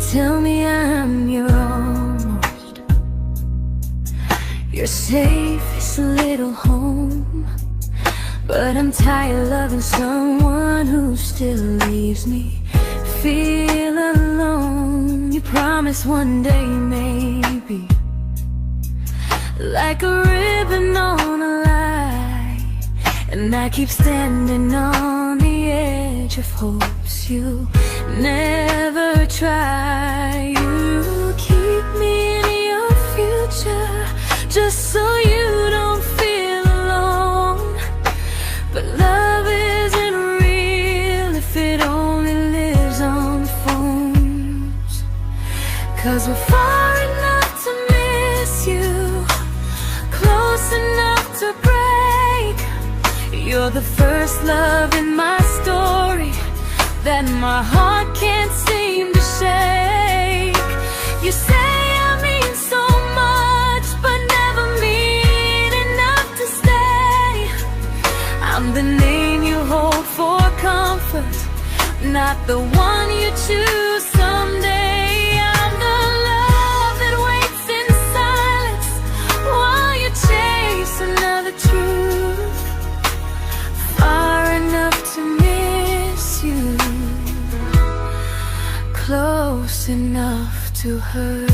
tell me I'm your almost, your safest little home. But I'm tired loving someone who still leaves me feel alone. You promise one day maybe, like a ribbon on a line, and I keep standing on the edge of hopes you never try. You keep me in your future just so you don't feel alone. But love isn't real if it only lives on phones. 'Cause we're far enough to miss you, close enough to break. You're the first love in my story that my heart can't seem to shake. You say I mean so much, but never mean enough to stay. I'm the name you hold for comfort, not the one you choose someday. I'm the love that waits in silence while you chase another truth. Far enough to miss you, close enough to hurt.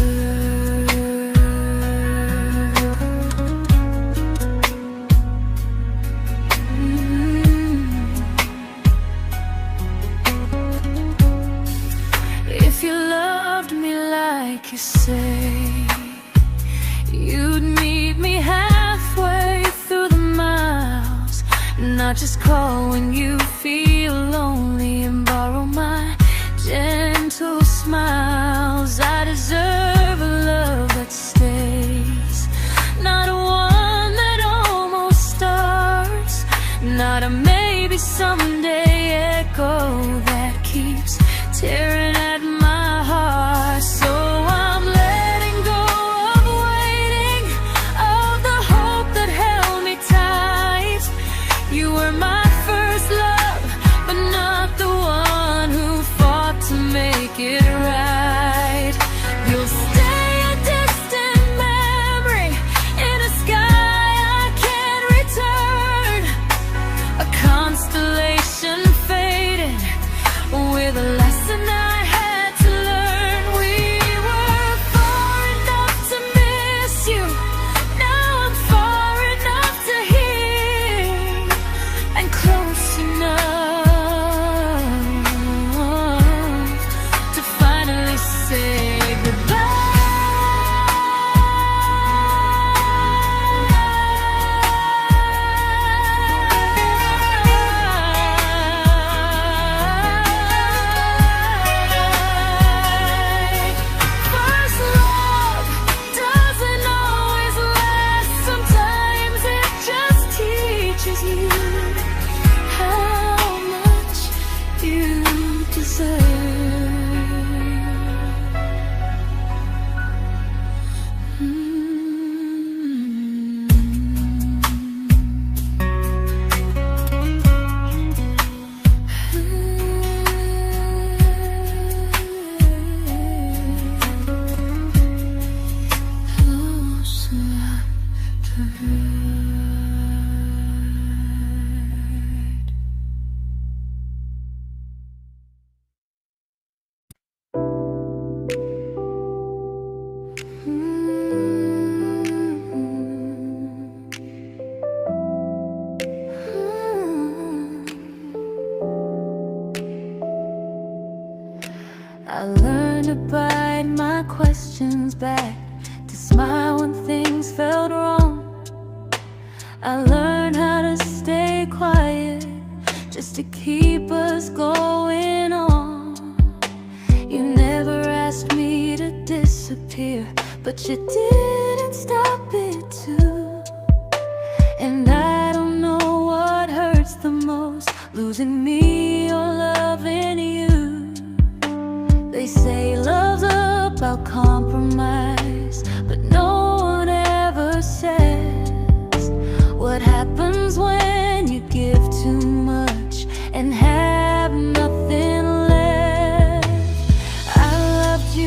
If you loved me like you say, you'd meet me halfway through the miles, not just call when you feel lonely and borrow my gentle smiles. I deserve a love that stays, not one that almost starts, not a maybe someday echo that keeps tearing at my heart. So I'm letting go of waiting, of the hope that held me tight. You were my first love, but not the one who fought to make it right. You'll stay a distant memory in a sky I can't return, a constellation faded with a lesson I had to learn. We were far enough to miss you, now I'm far enough to hear, and close enough to finally say goodbye. First love doesn't always last, sometimes it just teaches you how much you deserve. Close enough to hurt. I learned to bite my questions back, to smile when things felt wrong. I learned how to stay quiet just to keep us going on. You never asked me to disappear, but you didn't stop it too. And I don't know what hurts the most, losing me or loving you. They say love's about compromise, but no one ever says what happens when you give too much and have nothing left. I loved you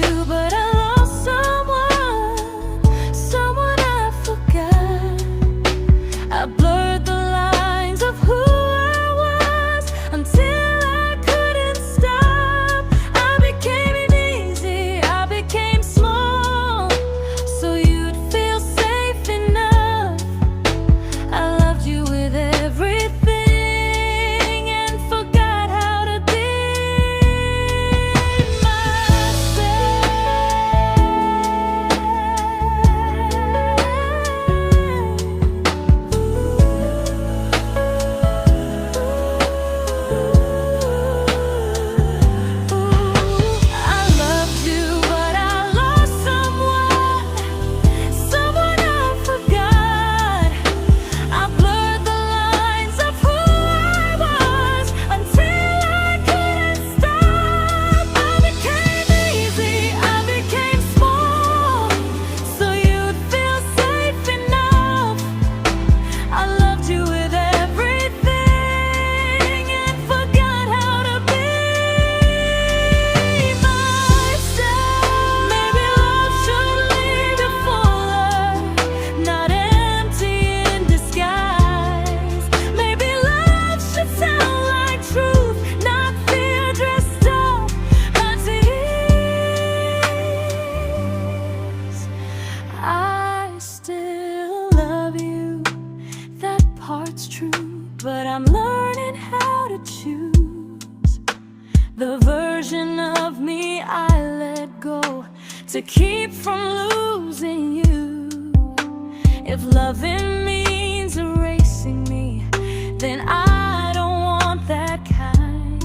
to keep from losing you. If loving means erasing me, then I don't want that kind.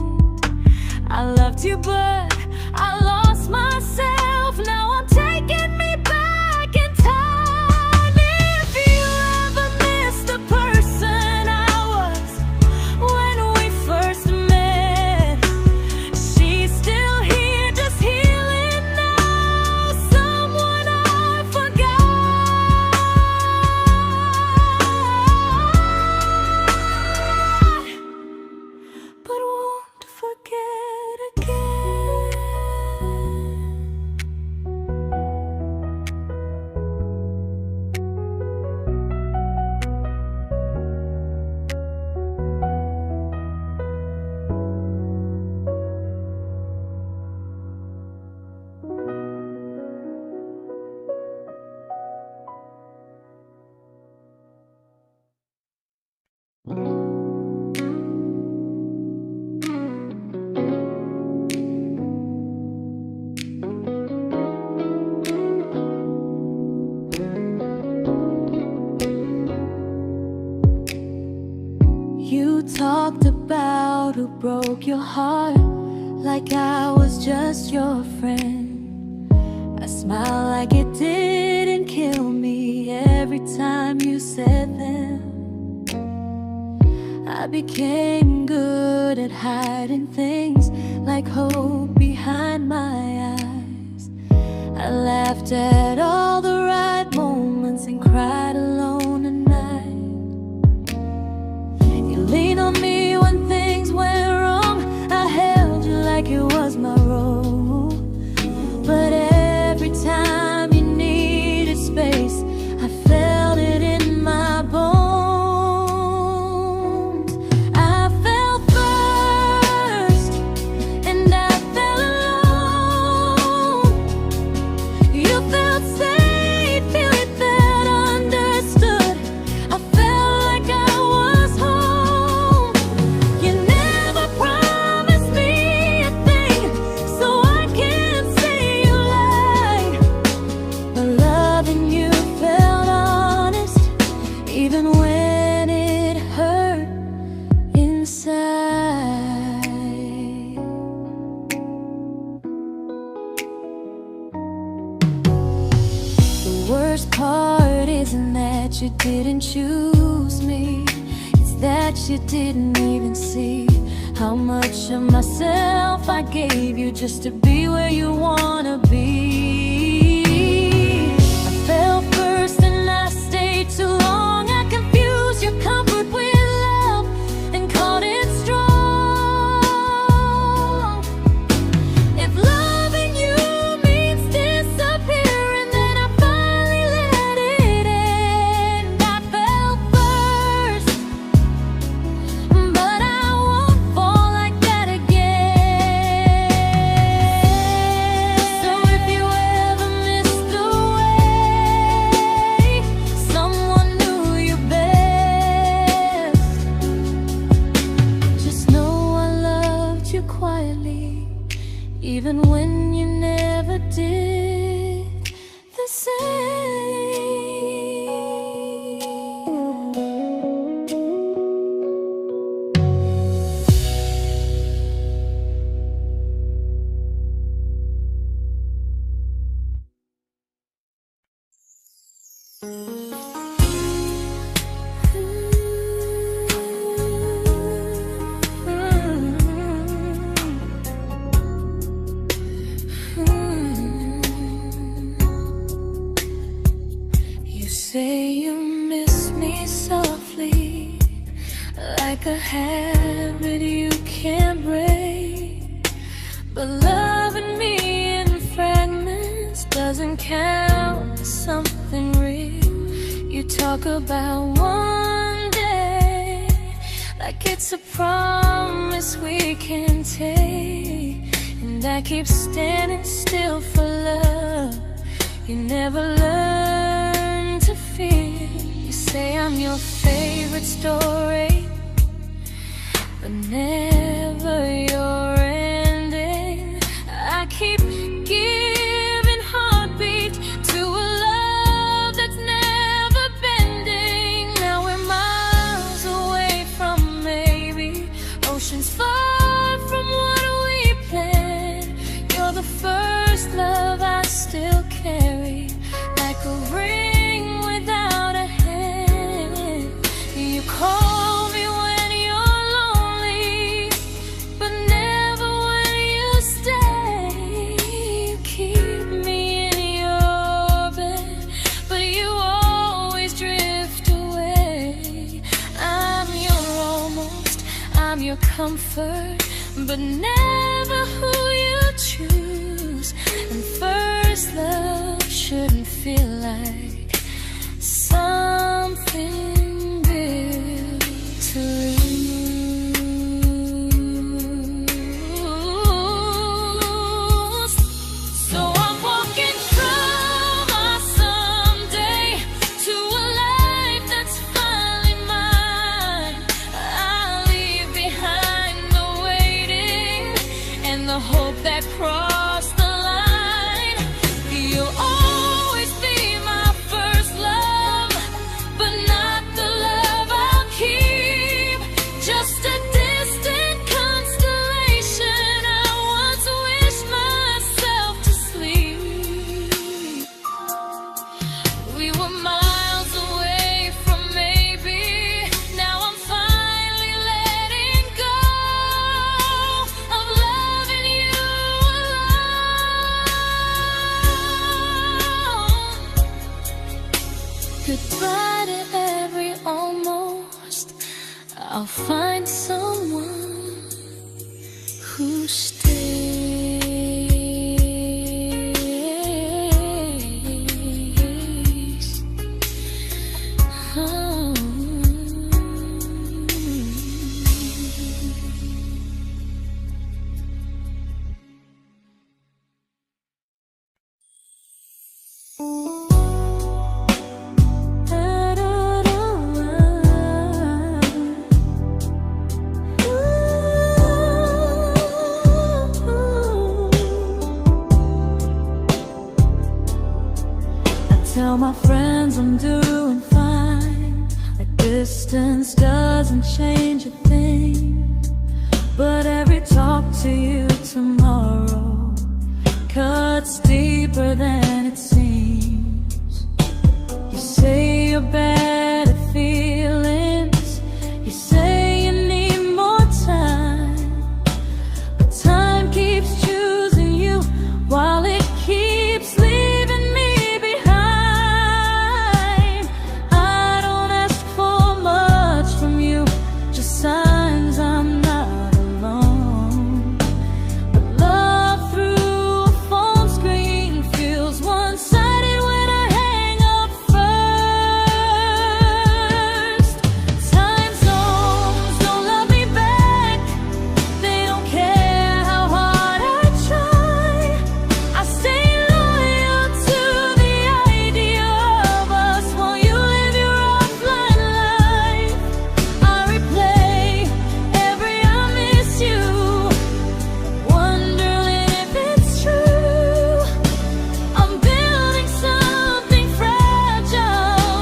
I loved you, but I lost myself. Now I'm taking me back in time. If you ever missed the person I was when we first met, she's still here, just healing now. Someone I forgot, but won't forget again. You talked about who broke your heart, like I was just your friend. I smiled like it didn't kill me every time you said them. I became good at hiding things like hope behind my eyes. I laughed at all the right moments and cried alone at night. You leaned on me when things went wrong. I held you like it was my role. But every time you needed space, I felt it in my bones. I fell first, and I fell alone. You felt safe, you felt understood. I felt like I was home. You never promised me a thing, so I can't say you lied. But loving you felt honest, even when it hurt inside. The worst part isn't that you didn't choose me, it's that you didn't even see how much of myself I gave you just to be where you wanna be. I fell first and I stayed too long. I confused your comfort with love and called it strong. If loving you means disappearing, then I finally let it end. I fell first, but I won't fall like that again. So if you ever missed the way someone knew you best, just know I loved you quietly, even when you never did the same. You say you miss me softly, like a habit you can't break. But loving me in fragments doesn't count as something real. You talk about one day like it's a promise we can take, and I keep standing still for love. You never learn to feel. You say I'm your favorite story, but never your ending. I keep giving heart comfort, but never who you choose. And first love shouldn't feel like something built to lose. So I'm walking from our someday to a life that's finally mine. I'll leave behind the waiting and the hope that crossed the line. You'll always be my first love, but not the love I'll keep. Just a distant constellation I once wished myself to sleep. We were miles away from maybe. Now I'm finally letting go of loving you alone. Goodbye to every almost. I'll find someone who stays. Oh. Tell my friends I'm doing fine, like distance doesn't change a thing. But every talk to you tomorrow cuts deeper than it seems. You say you're bad at feelings, you say you need more time, but time keeps choosing you while it keeps leaving me behind. I don't ask for much from you, just signs I'm not alone. But love through a phone screen feels one-sided when I hang up first. Time zones don't love me back, they don't care how hard I try. I stay loyal to the idea of us while you live your offline life. I replay every I miss you, wondering if it's true. I'm building something fragile,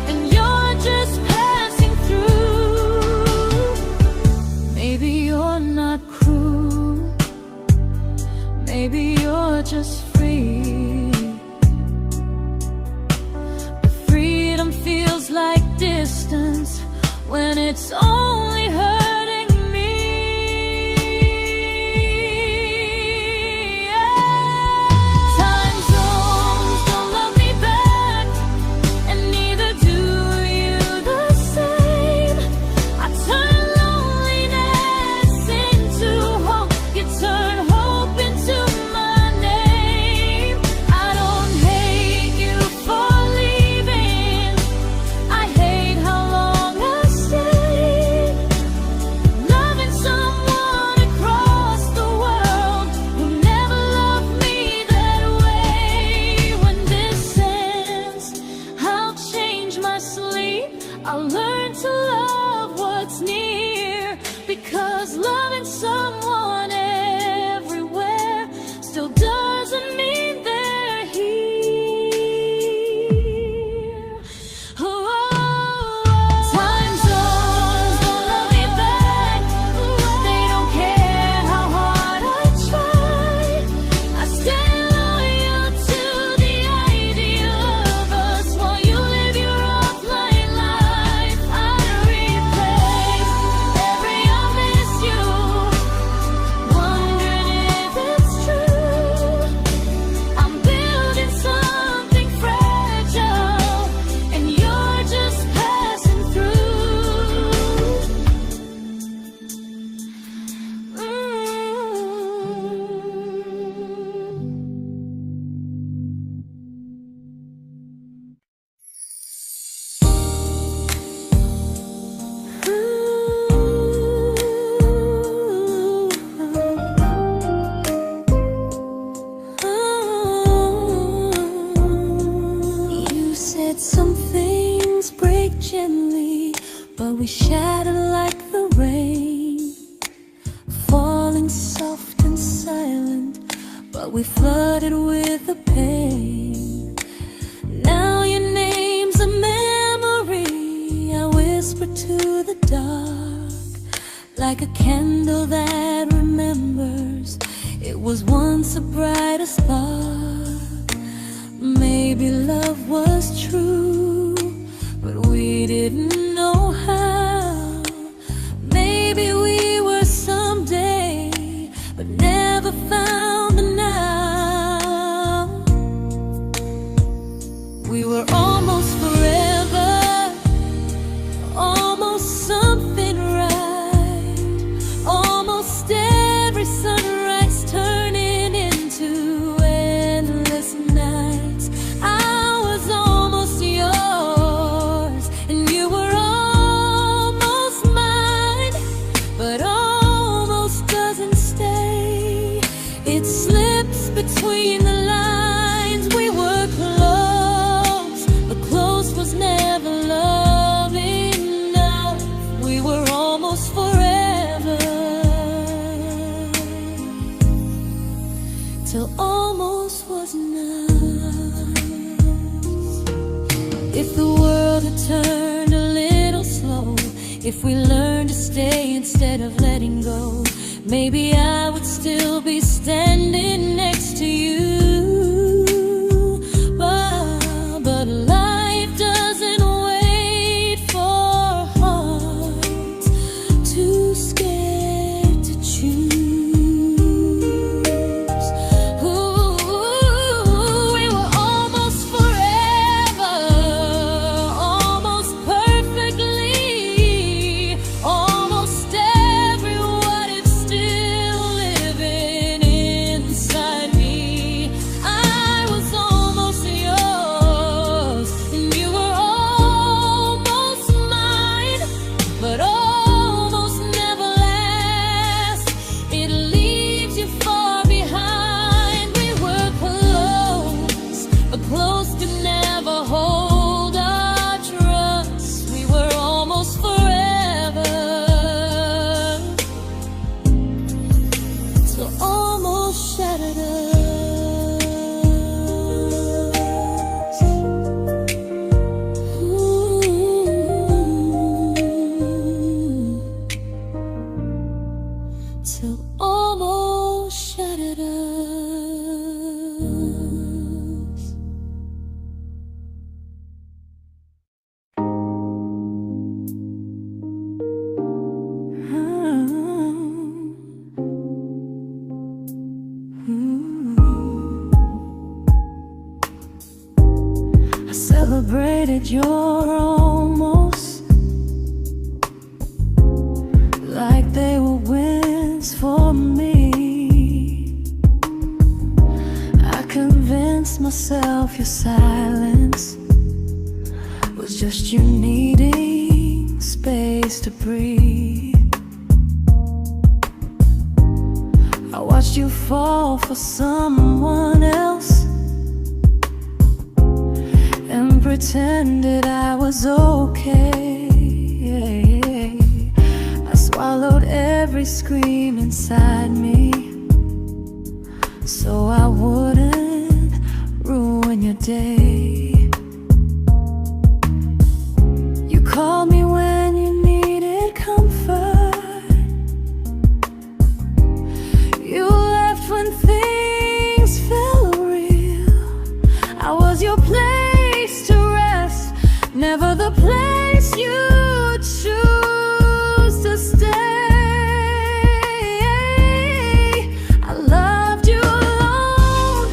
and you're just passing through. Maybe you're not cruel, maybe you're just free. But freedom feels like distance when it's only hurting me. Time zones don't love me back, and neither do you the same. I turn loneliness into hope, you turn hope into my name. I don't hate you for leaving, I hate how long I stayed. we shattered like the rain, falling soft and silent, but we flooded with the pain. Now your name's a memory I whisper to the dark, like a candle that remembers it was once a brighter spark. Maybe love was true, but we didn't know how. Maybe we were someday, but never found the now. We were almost forever, almost something right, almost every sunrise turning into endless nights. I was almost yours, and you were almost mine, but almost doesn't stay. It slips between the lines. We were close, but close was never love enough. We were almost forever, till almost was enough. If the world had turned a little slow, if we learned to stay instead of letting go, maybe I would still be standing next to you. But life doesn't wait for hearts too scared to choose. Ooh, we were almost forever, almost perfectly, almost every what if still living inside me. I was almost yours, and you were almost mine, but almost never lasts. It leaves you far behind. We were close, but close could never hold our trust. We were almost forever, till almost shattered us. Ooh. Till almost shattered us. I celebrated your almost like they were wins for me. I convinced myself your silence was just you needing space to breathe. I watched you fall for someone else and pretended I was okay. I swallowed every scream inside me so I wouldn't ruin your day. You called me when you needed comfort. You left when things felt real. I was your place to rest, never the place you choose to stay. I loved you alone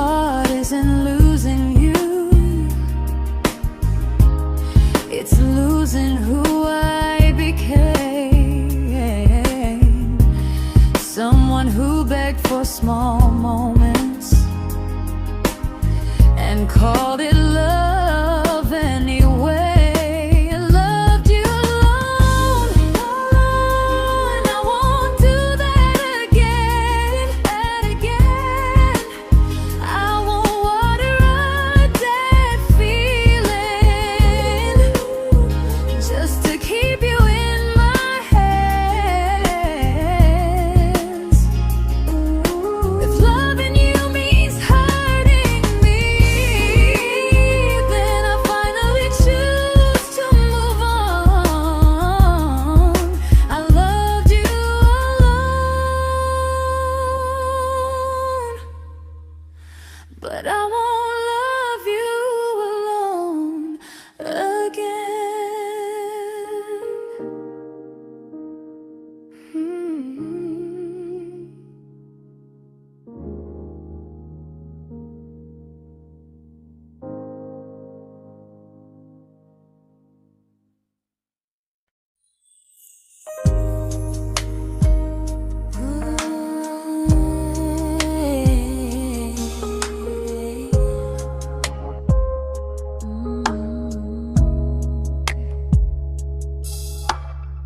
heart isn't losing you, it's losing who I became. Someone who begged for small moments and called it love anyway. Loved you alone, alone. I won't do that again and again. I won't water a dead feeling just to keep you in my hands. If loving you means hurting me, then I finally choose to move on. I loved you alone, but I won't love you alone again.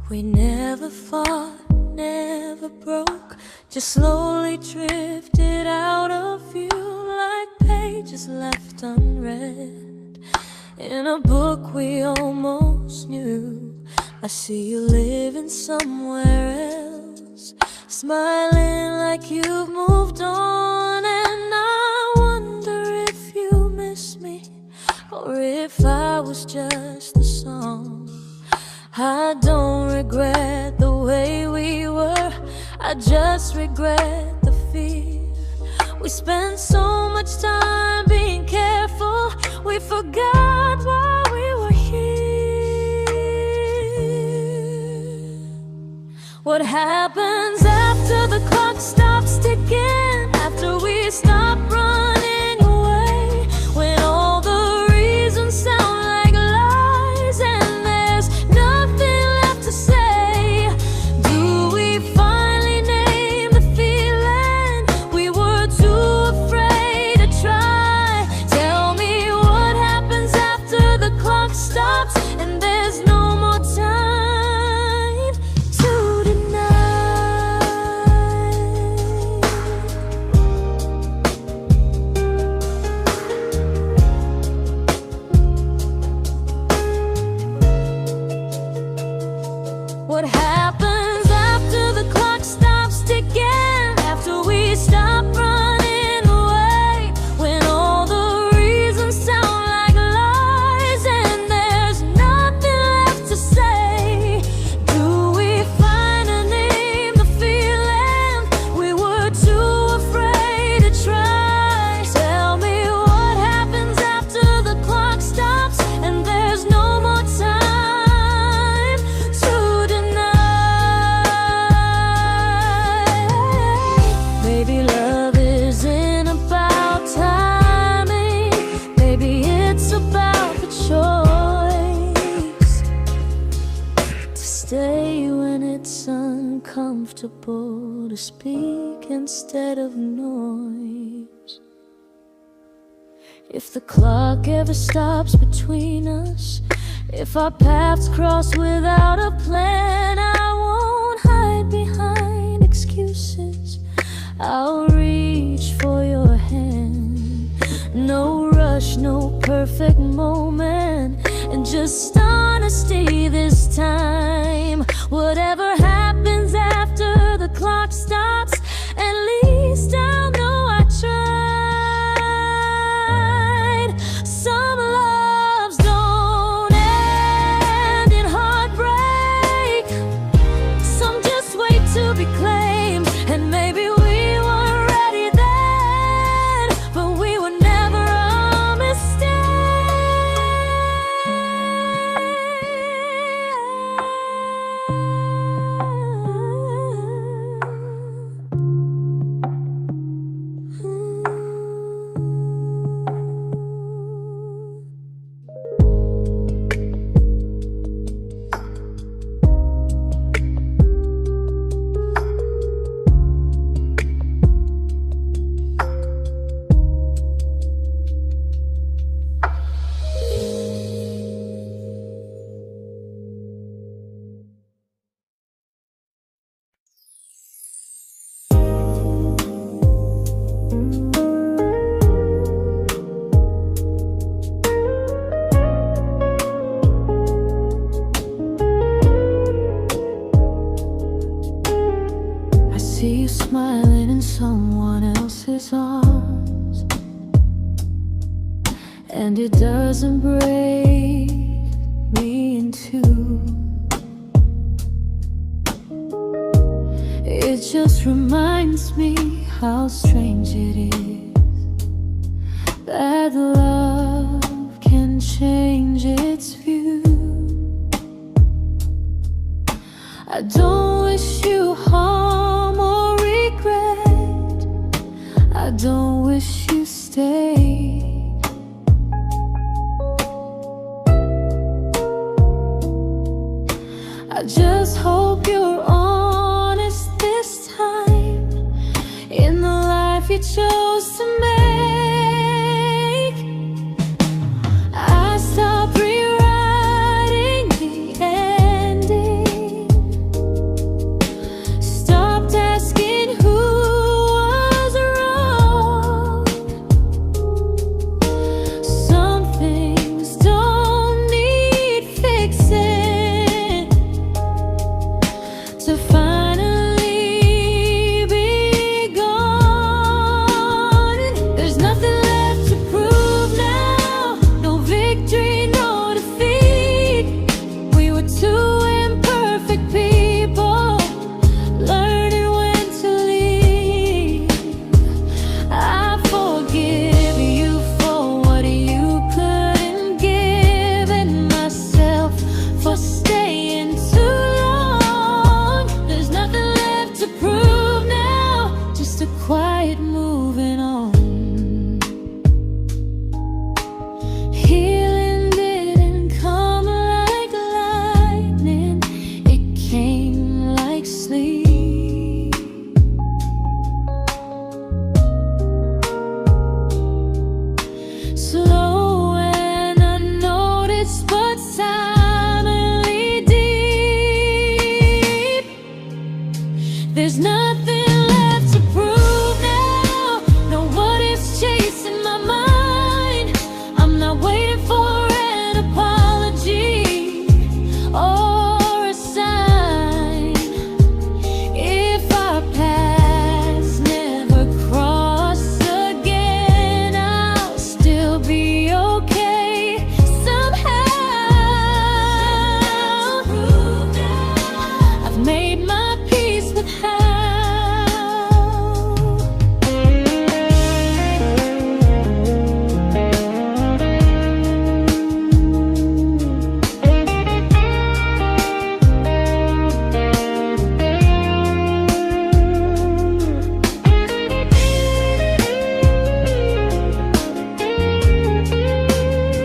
We never fought, never broke, just slowly drifted out of view like pages left unread in a book we almost knew. I see you living somewhere else, smiling like you've moved on, and I wonder if you miss me or if I was just a song. I don't regret the way we were, I just regret the fear. We spent so much time being careful, we forgot why we were here. What happens after the clock stops ticking, after we stop running away, when all the reasons sound like lies and there's nothing left to say? Do we finally name the feeling we were too afraid to try? Tell me what happens after the clock stops and there's no more time to deny. What happens after the clock stops ticking, after we stop running away, when all the reasons sound like lies and there's nothing left to say? Do we finally name the feeling we were too afraid to try? Tell me what happens after the clock stops and there's no more time to deny. Maybe love isn't about timing, maybe it's about the choice to stay when it's uncomfortable, to speak instead of noise. If the clock ever stops between us, if our paths cross without a plan, I won't hide behind excuses, I'll reach for your hand. No rush, no perfect moment, and just honesty this time. Whatever happens after the clock stops, at least I'll know I tried. Some loves don't end in heartbreak, some just wait to be claimed, and maybe we weren't ready then, but we were never a mistake. and it doesn't break me in two. It just reminds me how strange it is that love can change its view. I don't wish you harm or regret. I don't wish you stay. I just hope you're honest this time in the life you chose to make. I stopped rewriting the ending, stopped asking who was wrong. Some things don't need fixing to finally be gone. There's nothing left to prove now, no victory, no defeat. We were two imperfect people, learning when to leave. I forgive you for what you couldn't give, and myself for staying too long. There's nothing left to prove now, just a quiet moving on. Healing didn't come like lightning, it came like sleep. Slow and unnoticed, but silently deep. There's nothing left to prove now, no what ifs chasing my mind. I'm not waiting for an apology or a sign. If our paths never cross again, I'll still be okay somehow. I've made my peace with how.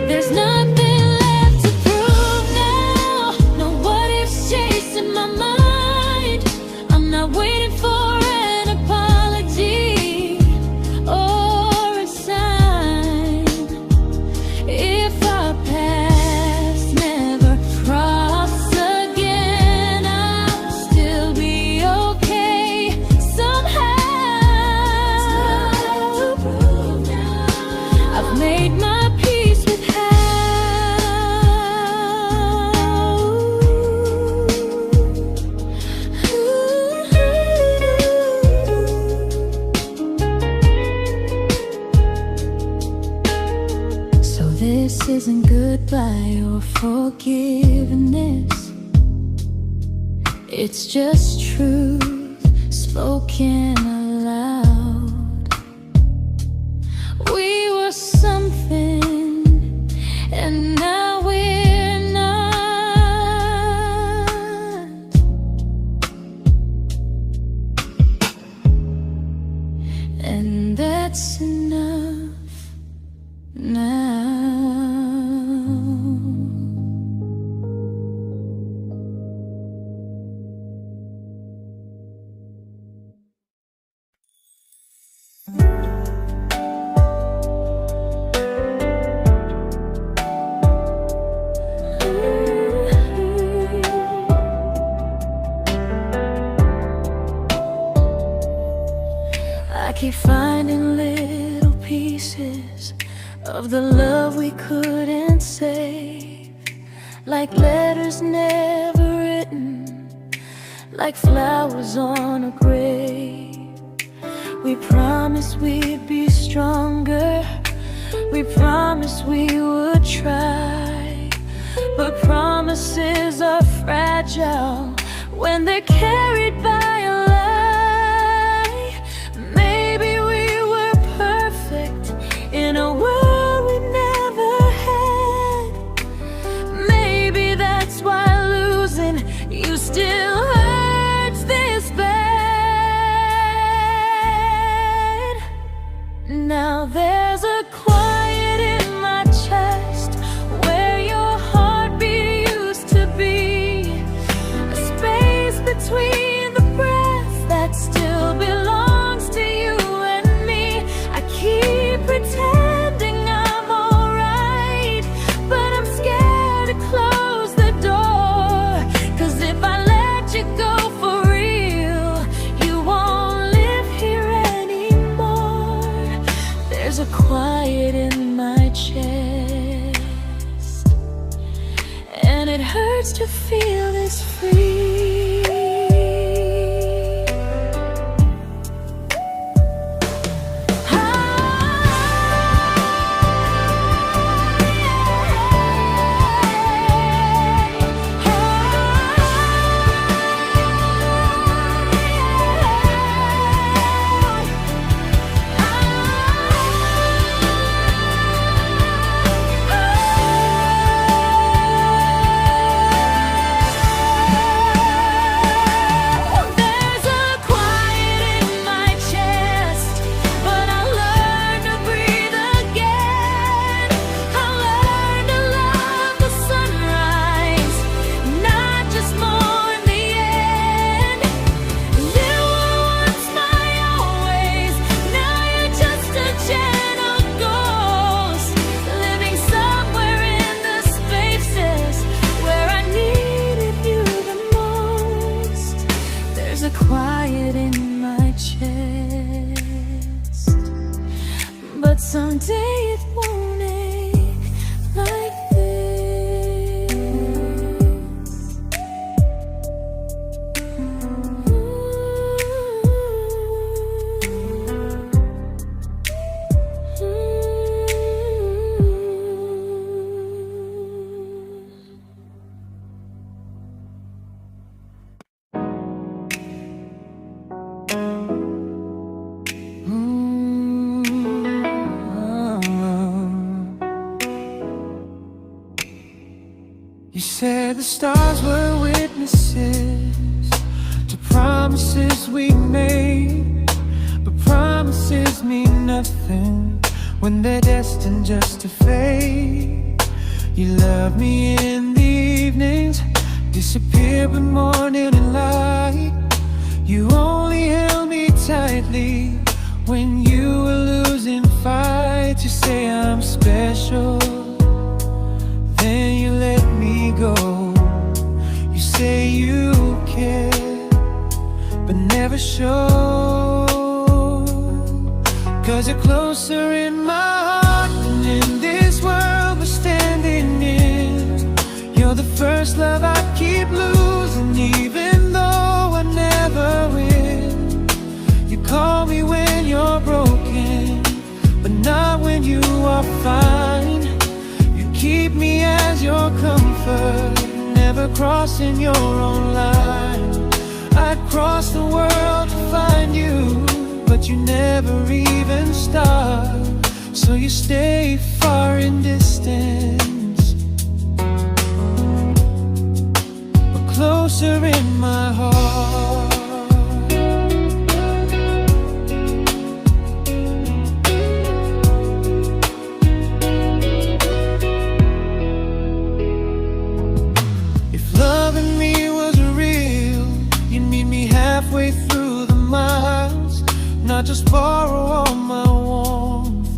There's nothing left to prove now, no what ifs chasing my mind. I'm not waiting for an apology or a sign. If our paths never cross again, I'll still be okay somehow. I've made my peace with how. So this isn't goodbye or forgiveness, it's just truth spoken aloud. We were something, and now we're not. And that's enough now. I keep finding little pieces of the love we couldn't save, like letters never written, like flowers on a grave. We promised we'd be stronger, We promised we would try, but promises are fragile when they're carried by a lie. Maybe we were perfect in a world we never had. Maybe that's why losing you still hurts this bad. Now there's a quiet in my chest where your heartbeat used to be, a space between the breaths that still belongs to you and me. I keep pretending I'm alright, but I'm scared to close the door, 'cause if I let you go for real, you won't live here anymore. There's a quiet in my chest, and it hurts to feel this free. Quiet in my chest, but someday it won't ache like this. You said the stars were witnesses to promises we made, but promises mean nothing when they're destined just to fade. You love me in the evenings, disappear when morning and light. You only held me tightly when you were losing fights. You say I'm special, then you let me go. You say you care, but never show, 'cause you're closer in my heart than in this world we're standing in. You're the first love I keep losing, even though I never win. You call me when you're broken, but not when you are fine. Keep me as your comfort, never crossing your own line. I'd cross the world to find you, but you never even start. So you stay far in distance, but closer in my heart. Halfway through the miles, not just borrow all my warmth,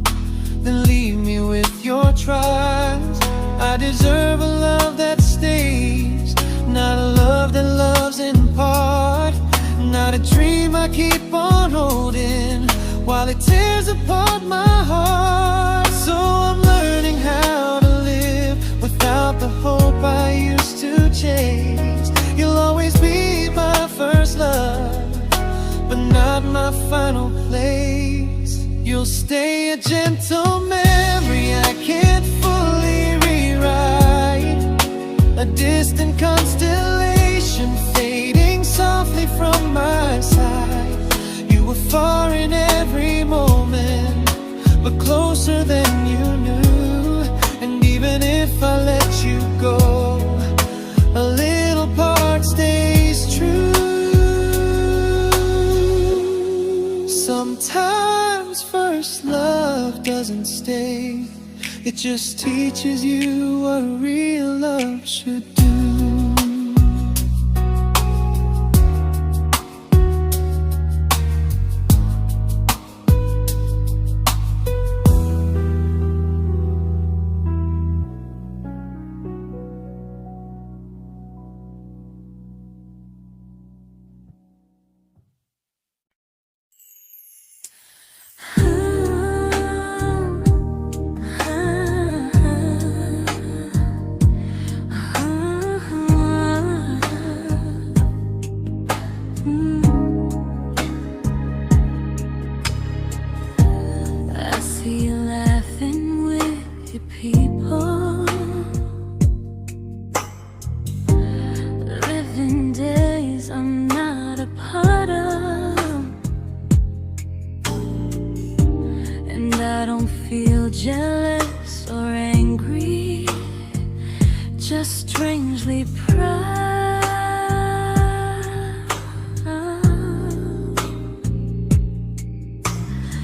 then leave me with your trials. I deserve a love that stays, not a love that loves in part, not a dream I keep on holding while it tears apart my heart. So I'm learning how to live without the hope I used to chase. You'll always be my first love, but not my final place. You'll stay a gentle memory mistake. It just teaches you what real love should do. Jealous or angry, just strangely proud.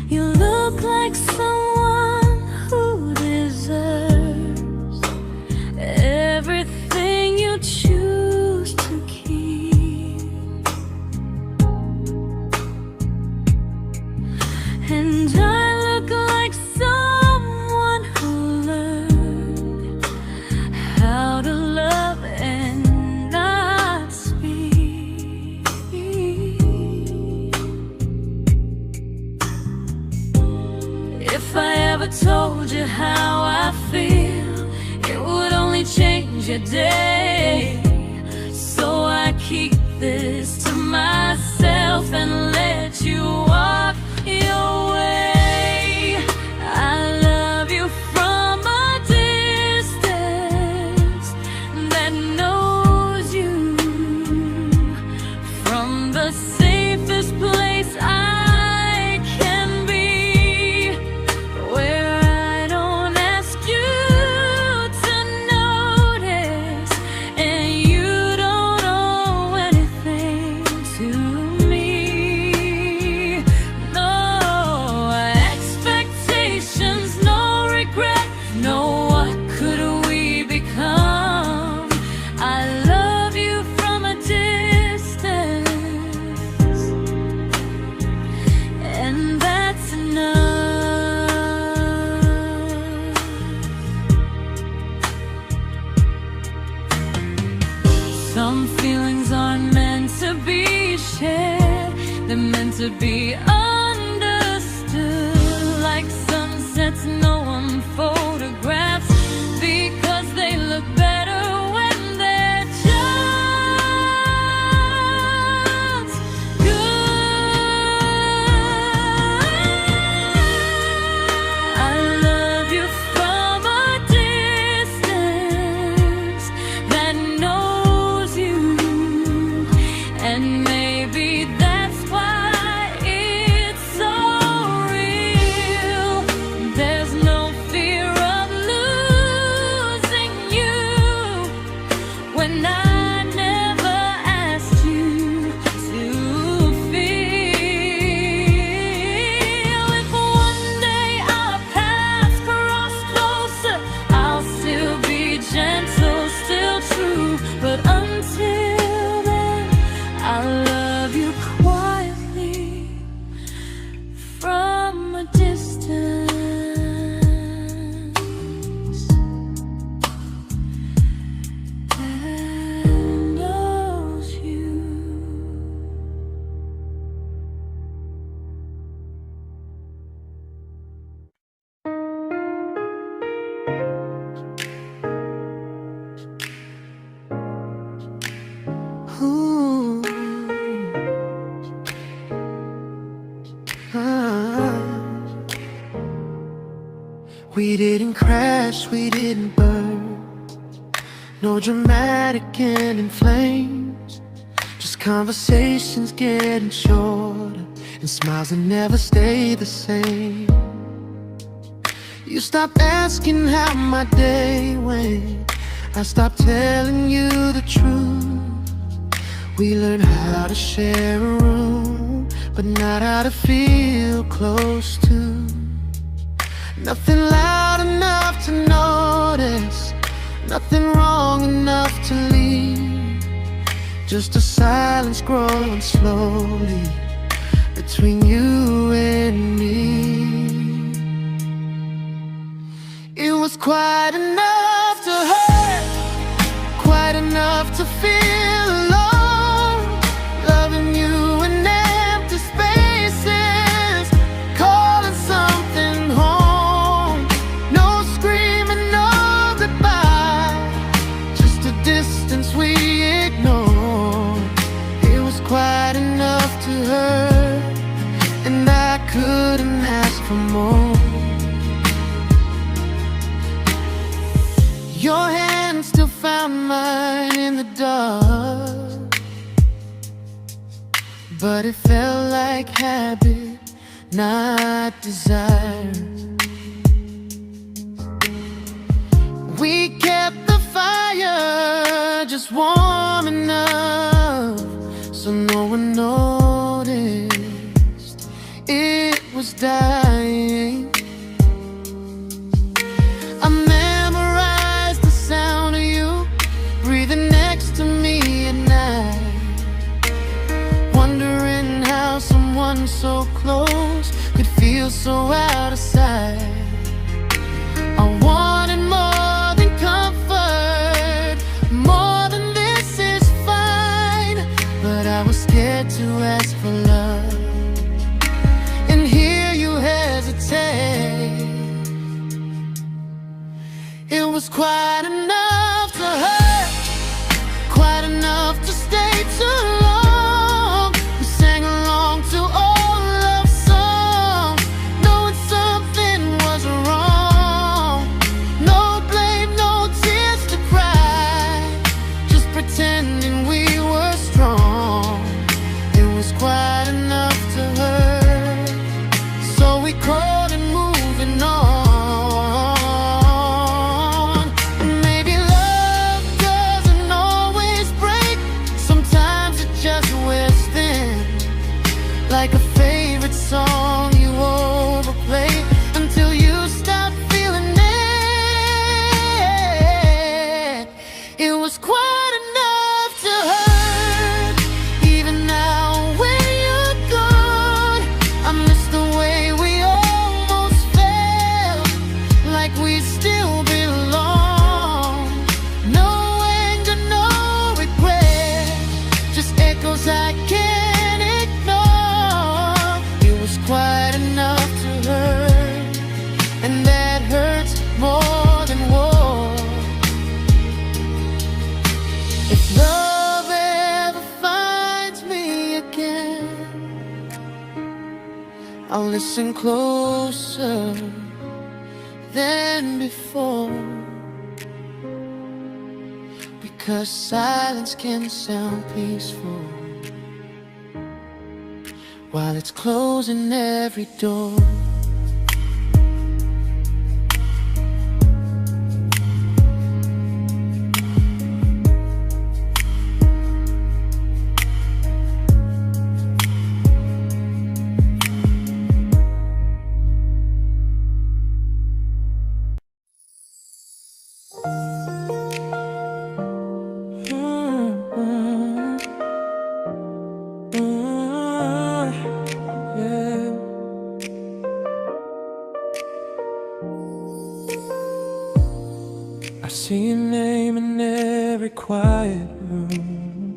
You look like someone who deserves everything you choose to keep, and I look like someone who learned how to love and not speak. If I ever told you how I feel, it would only change your day. So I keep this to myself and let you walk your way. I love you from a distance that knows you, from the safest place I can be, where I don't ask you to notice and you don't owe anything to me. No expectations, no regret, no what could we become. I love you from a distance, and that's enough. Some feelings aren't meant to be shared, they're meant to be understood, like sunsets no one photographs, because they look better when they're just good. I love you from a distance that knows you, and maybe that's why it's so real. There's no fear of losing you when I never asked you to feel. If one day our paths cross closer, I'll still be gentle, still true, but until then, I love you quietly from a distance that knows you. Ooh. Ah. We didn't crash, we didn't burn, no dramatic end in flames, just conversations getting shorter and smiles that never stay the same. You stopped asking how my day went, I stopped telling you the truth. We learned how to share a room, but not how to feel close to. Nothing loud enough to notice, nothing wrong enough to leave. Just a silence growing slowly between you and me. It was quite enough to hurt, quite enough to feel alone. Loving you in empty spaces, calling something home. No screaming, no goodbye, just a distance we ignored. It was quite enough to hurt, and I couldn't ask for more. Your hand still found mine in the dark, but it felt like habit, not desire. We kept the fire just warm enough so no one noticed it was dying. I memorized the sound of you breathing next to me at night, wondering how someone so close could feel so out of sight. I wanted more than comfort, more than this is fine, but I was scared to ask for love and hear you hesitate. It was quite enough to hurt, quite enough to stay too long. We sang along to old love songs, knowing something was wrong. No blame, no tears to cry, just pretending we were strong. It was quite enough to hurt, so we called and moving on. Like a favorite song you overplay until you stop feeling it. It was quite enough to hurt. Even now when you're gone, I miss the way we almost felt, like we still belong. No anger, no regret, just echoes I can't ignore. Quite enough to hurt, and that hurts more than war. If love ever finds me again, I'll listen closer than before, because silence can sound peaceful while it's closing every door. I see your name in every quiet room,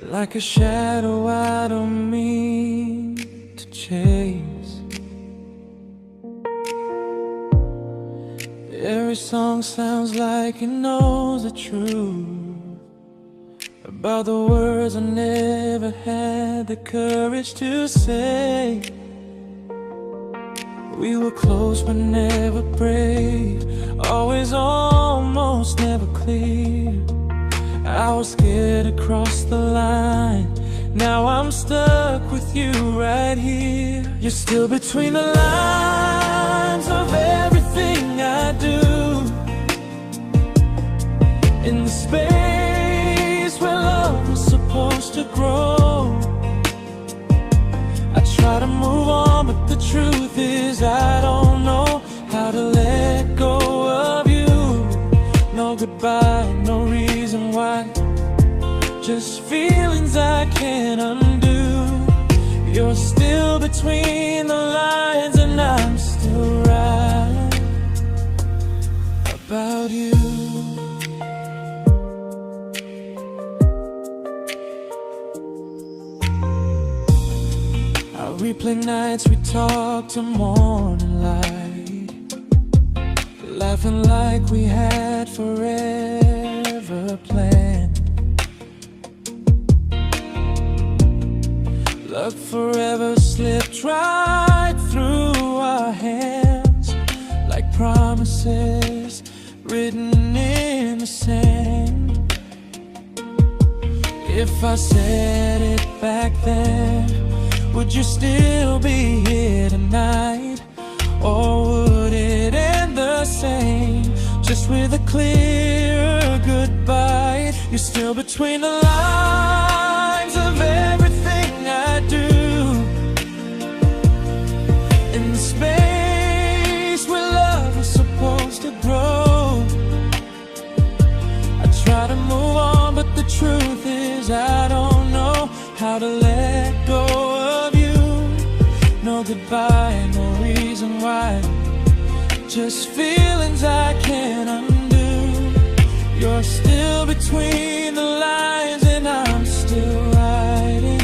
like a shadow I don't mean to chase. Every song sounds like it knows the truth about the words I never had the courage to say. We were close but never brave, always almost never clear. I was scared to cross the line, now I'm stuck with you right here. You're still between the lines of everything I do, in the space where love was supposed to grow. I try to move on, but the truth is I don't know about you. I replay nights we talk to morning light, laughing like we had forever planned. Luck forever slipped right through our hands, like promises written in the sand. If I said it back then, would you still be here tonight? Or would it end the same, just with a clear goodbye? You're still between the lines of everything I do, in the space where love was supposed to grow. I try to move on, but the truth is I don't know how to let go of you. No goodbye, no reason why, just feelings I can't undo. You're still between the lines and I'm still writing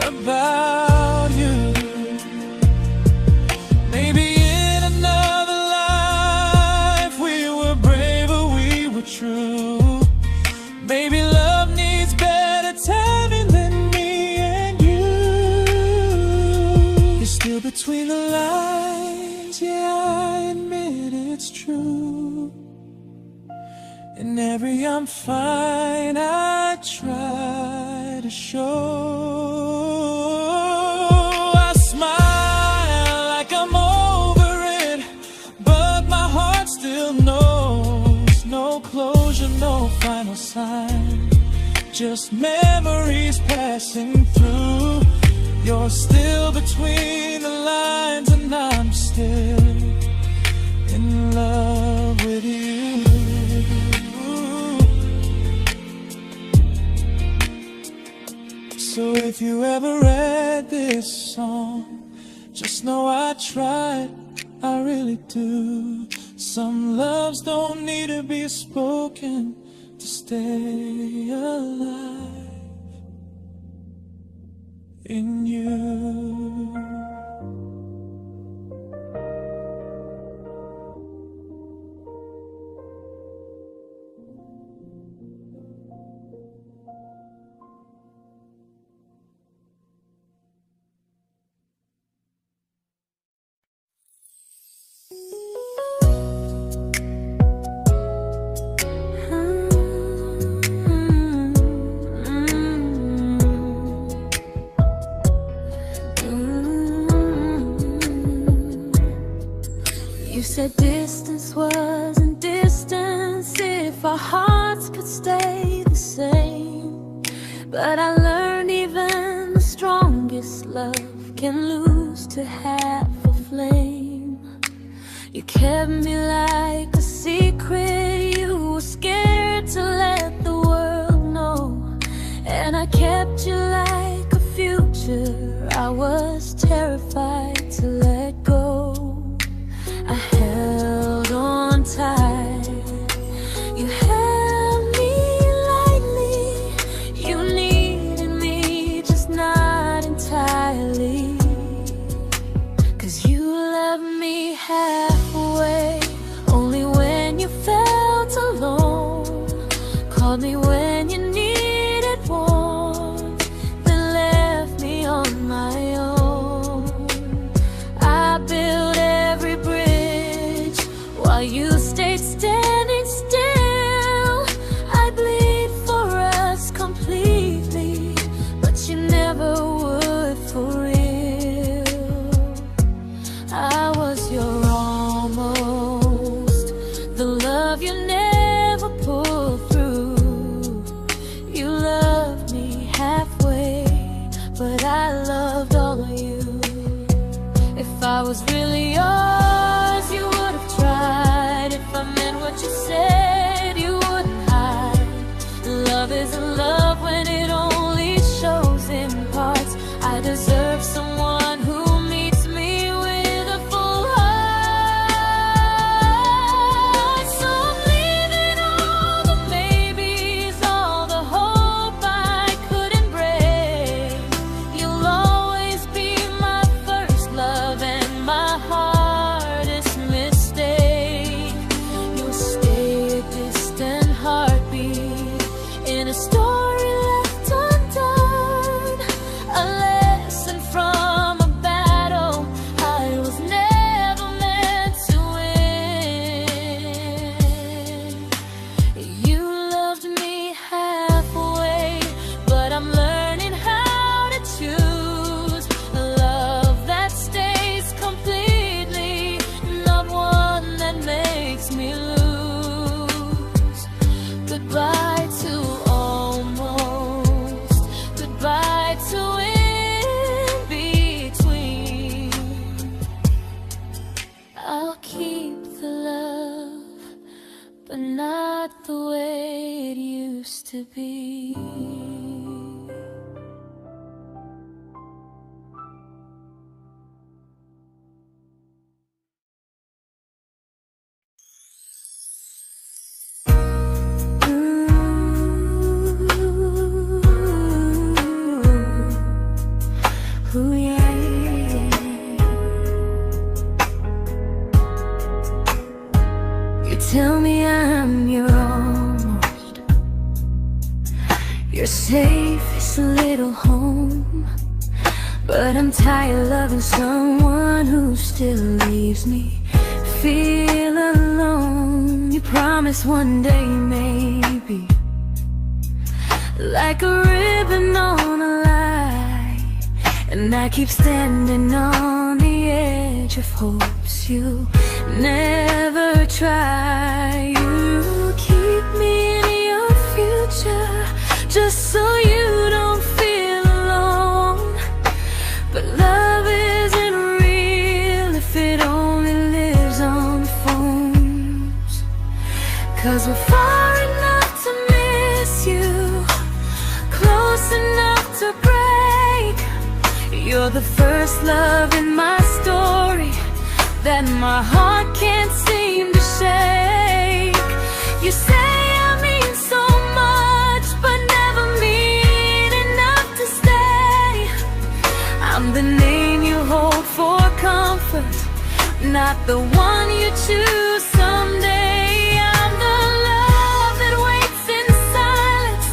about you. Maybe in another life we were braver, we were true. Maybe love needs better timing than me and you. You're still between the lines, yeah, I admit it's true. In every I'm fine I try to show. I smile like I'm over it, but my heart still knows. No closure, no final sign, just memories passing through. You're still between the lines and I'm still in love with you. So if you ever read this song, just know I tried, I really do. Some loves don't need to be spoken to stay alive in you. You said distance wasn't distance if our hearts could stay the same. But I learned even the strongest love can lose to half a flame. You kept me like a secret you were scared to let the world know. And I kept you like a future I was terrified to let go. I held on tight, you held me lightly. You needed me, just not entirely. 'Cause you loved me halfway, only when you felt alone. Called me when you needed warmth, then left me on my own. I built every bridge while you stayed standing still. I bleed for us completely, but you never would for real. I was your almost, the love you never pulled through. You loved me halfway, but I loved all of you. If I was really yours, you would have tried. If I meant what you said, you wouldn't hide. Love isn't love when it only shows in parts. I deserve someone who meets me with a full heart. to be. Ooh, yeah, yeah. You tell me I'm your almost, your safest little home. But I'm tired loving someone who still leaves me feel alone. You promise one day maybe, like a ribbon on a line, and I keep standing on the edge of hopes you never try. You keep me in your future just so you don't feel alone. But love isn't real if it only lives on phones. 'Cause we're far enough to miss you, close enough to break. You're the first love in my story that my heart can't seem to shake. You say I mean so much, but never mean enough to stay. I'm the name you hold for comfort, not the one you choose someday. I'm the love that waits in silence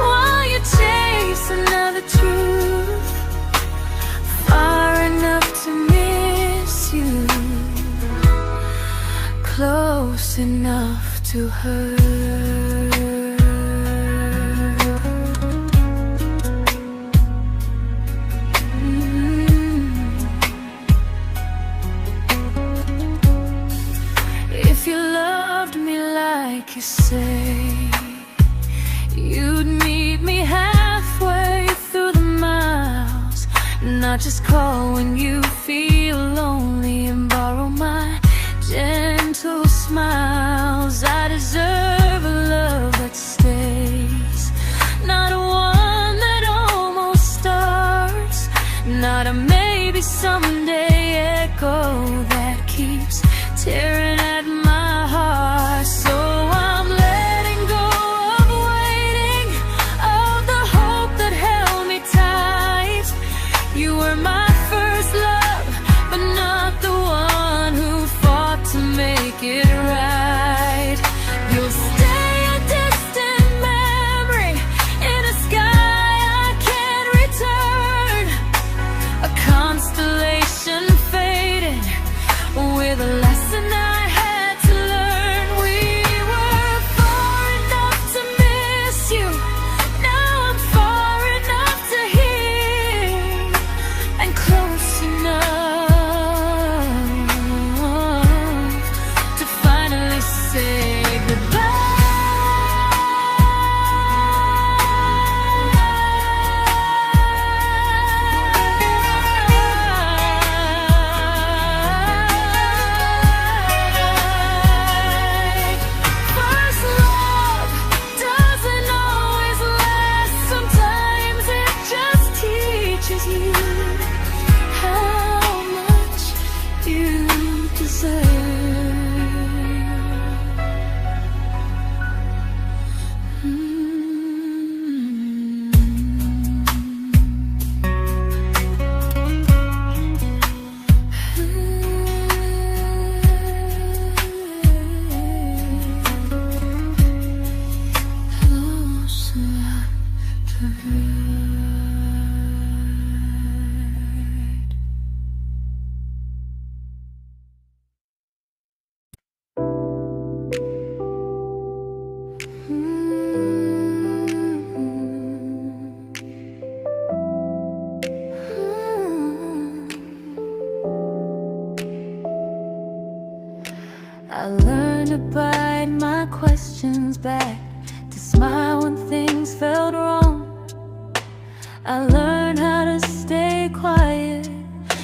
while you chase another truth. Far enough to miss you, close enough to hurt. If you loved me like you say, you'd meet me halfway through the miles, not just call when you feel lonely and borrow my gentle smiles. I deserve a love that stays, not one that almost starts, not a maybe someday echo that keeps tearing at my heart. So I'm letting go of waiting, of the hope that held me tight. You were my first love, but not the one who fought to make it right. You'll stay a distant memory in a sky I can't return, a constellation fading with a lesson I had to learn. We were far enough to miss you, now I'm far enough to hear, and close enough to finally say goodbye. First love doesn't always last, sometimes it just teaches you how much you deserve. Close enough to hurt. I learned to bite my questions back, to smile when things felt wrong. I learned how to stay quiet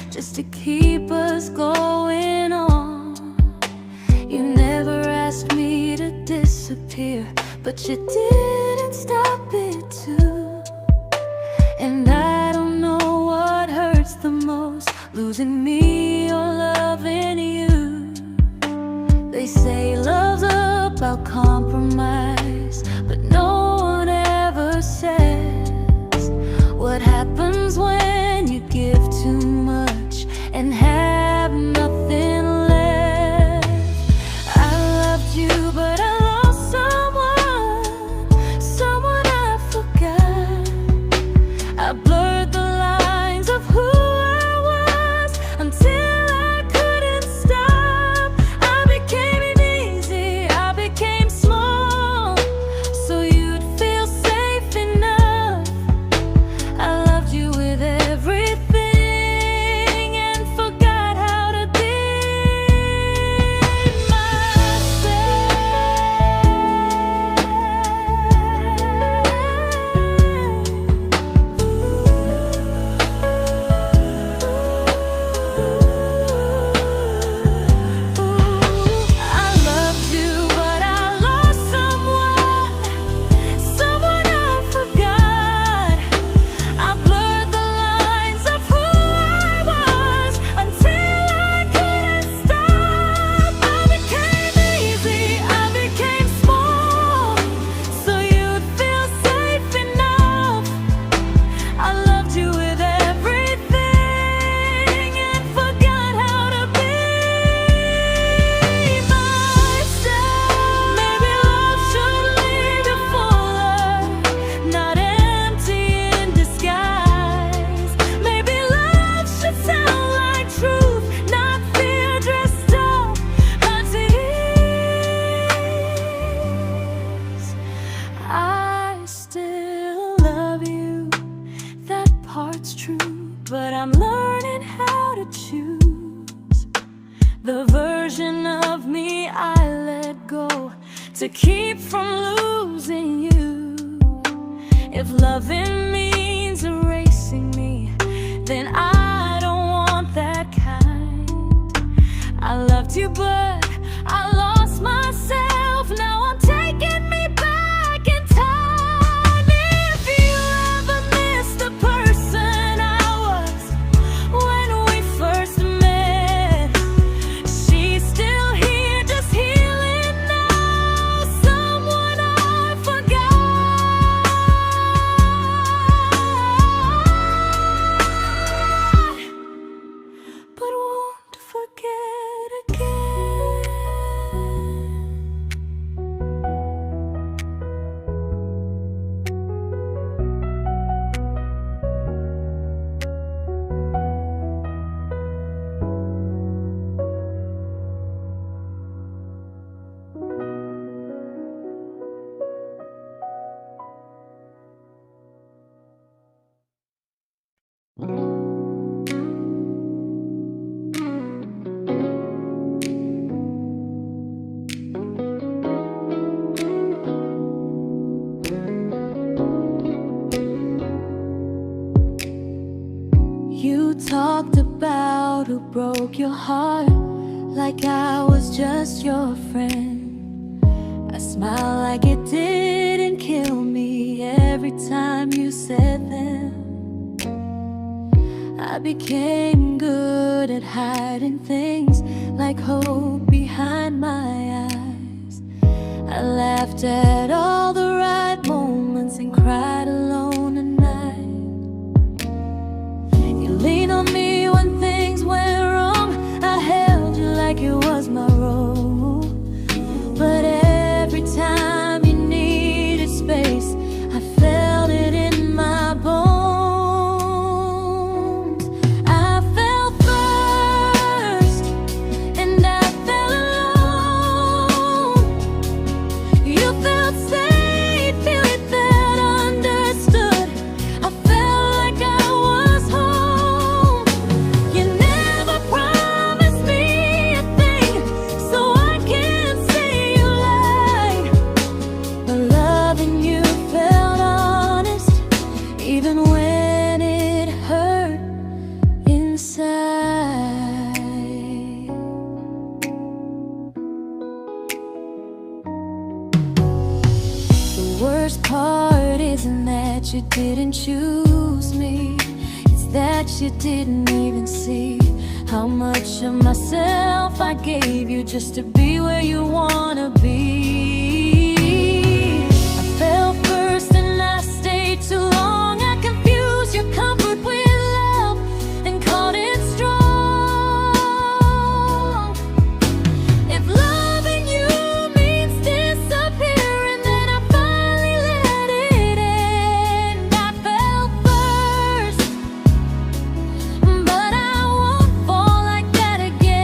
just to keep us going on. You never asked me to disappear, but you did couldn't stop it too. And I don't know what hurts the most, losing me or loving you. They say love's about compromise, but no one ever says what happens when you give too much and have nothing left. I loved you, but I lost someone I forgot. I blurred the lines of who I was until I couldn't stop. I became easy, I became small, so you'd feel safe enough. I loved you with everything and forgot how to be but I'm learning how to choose the version of me I let go to keep from losing you. If loving means erasing me, then I don't want that kind. I loved you, but I lost myself. Now I'm taking me back in time. If you ever miss the person I was when we first met, she's still here, just healing now. Someone I forgot, but won't forget again. You talked about who broke your heart like I was just your friend. I smile like it didn't kill me every time you said them. I became good at hiding things like hope behind my eyes. I laughed at all the right moments and cried alone at night. You leaned on me when things went wrong. I held you like it was my role. But every time you needed space, I felt it in my bones. I fell first, and I fell alone. You felt safe. worst part isn't that you didn't choose me, it's that you didn't even see how much of myself I gave you just to be where you wanna be. I fell first and I stayed too long. I confused your comfort with love and called it strong. If loving you means disappearing, then I finally let it end. I fell first, but I won't fall like that again.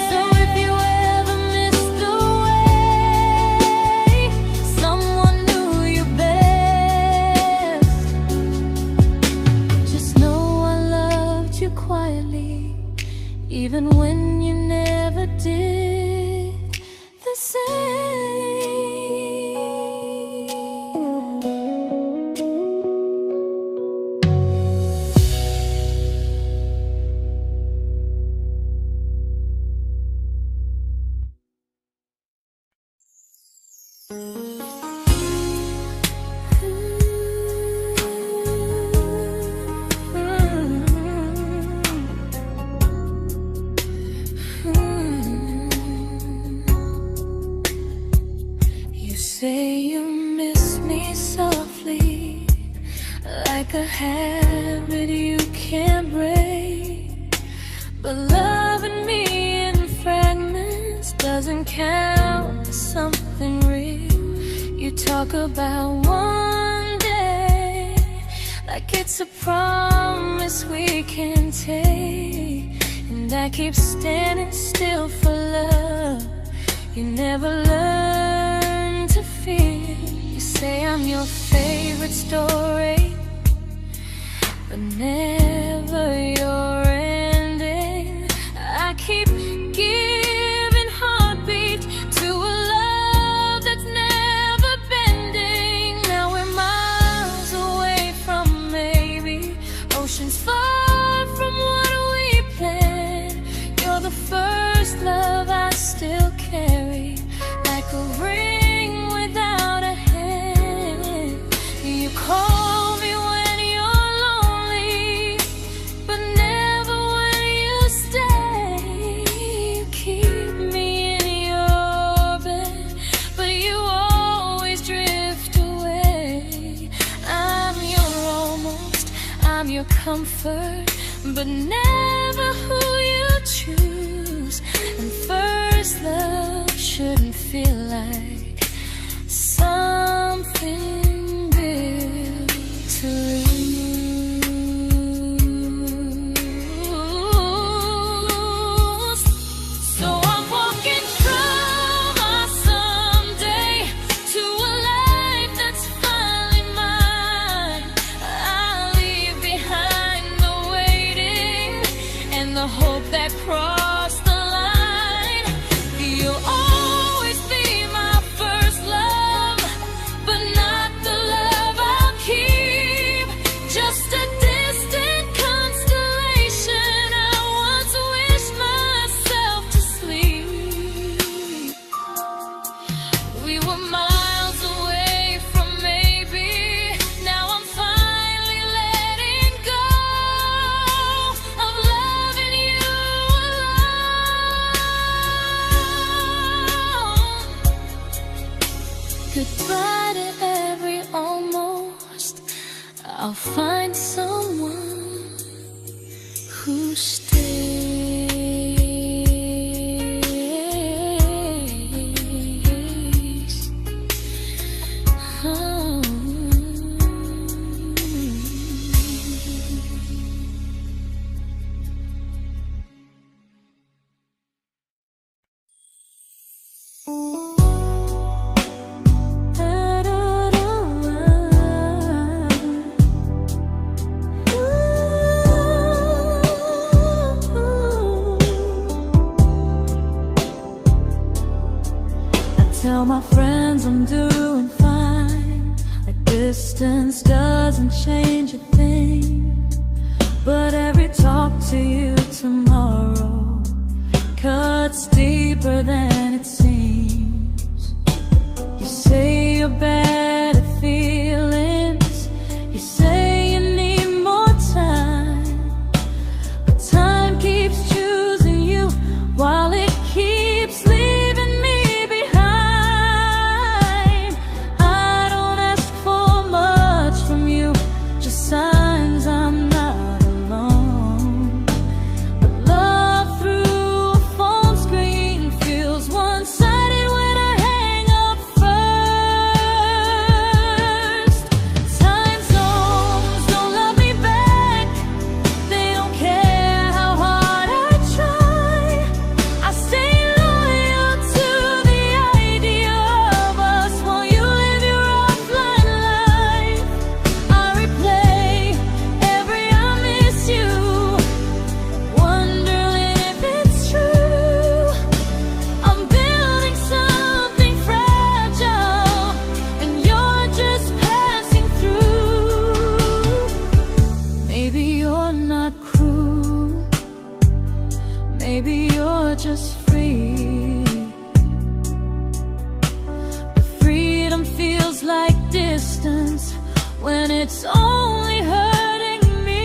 So if you ever missed the way someone knew you best, just know I loved you quietly, even when you never did the same. You say you miss me softly, like a habit you can't break. But loving me in fragments doesn't count as something real. You talk about one day like it's a promise we can take, and I keep standing still for love. You never learn to feel. You say I'm your favorite story, but never your ending. I keep giving heartbeat to a love that's never bending. Now we're miles away from maybe oceans far from what we planned. You're the first love I still carry, like a ring without a hand. You call me when you're lonely, but never when you stay. You keep me in your bed, but you always drift away. I'm your almost, I'm your comfort, but never who you choose. And first love shouldn't feel like something built to lose. So I'm walking from my someday to a life that's finally mine. I'll leave behind the waiting and the hope that crossed the line. You'll always be my first love, but not the love I'll keep. Just a distant constellation I once wished myself to sleep. We were miles away from maybe. Now I'm finally letting go of loving you alone. Goodbye to every almost. I'll find someone who stays. Oh. Tell my friends I'm doing fine, like distance doesn't change a thing. But every talk to you tomorrow cuts deeper than it seems. your better feelings. You say you need more time, but time keeps choosing you while it keeps leaving me behind. I don't ask for much from you, just signs I'm not alone. But love through a phone screen feels one-sided when I hang up first. Time zones don't love me back, they don't care how hard I try. I stay loyal to the idea of us while you live your offline life. I replay every I miss you, wondering if it's true. I'm building something fragile, and you're just passing through. Maybe you're not cruel, maybe you're just free. But freedom feels like distance when it's only hurting me.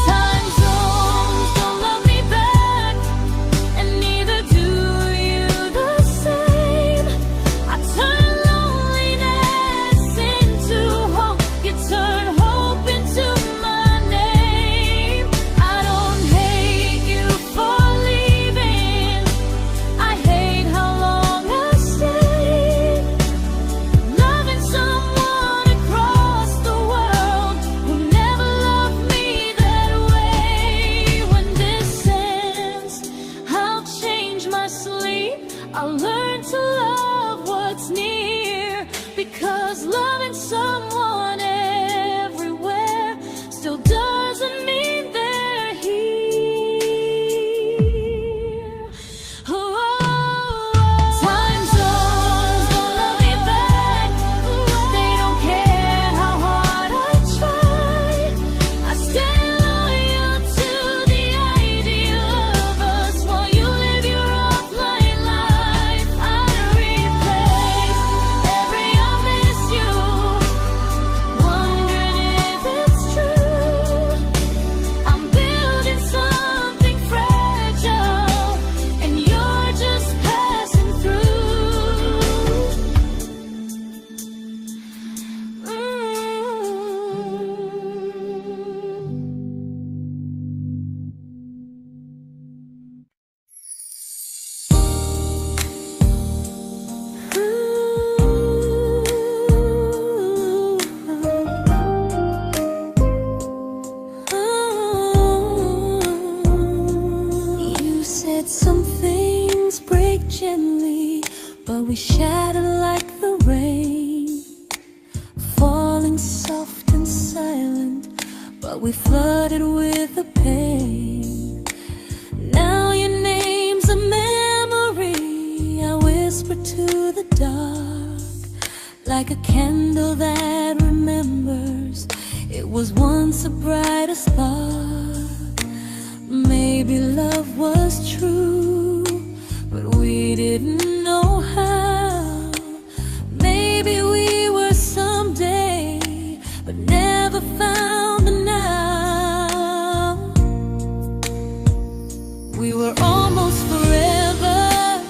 Time zones don't love me back, and neither do you the same. I turn loneliness into hope, you turn hope into my name. I don't hate you for leaving, I hate how long I stayed. Loving someone across the world who never loved me that way. When this ends, I'll change my sleep, I'll learn to love what's near, because loving someone everywhere still doesn't mean they're here. Time zones don't love me back, they don't care how hard I try. I stay loyal to the idea of us while you live your offline life. I replace every I miss you, wondering if it's true. I'm building something fragile, and you're just passing through. You said some things break gently, but we shatter like the rain, falling soft and silent, but we flooded with the pain. Now your name's a memory I whisper to the dark, like a candle that remembers it was once a brighter spark. Maybe love was true, but we didn't know how. Maybe we were someday, but never found the now. We were almost forever,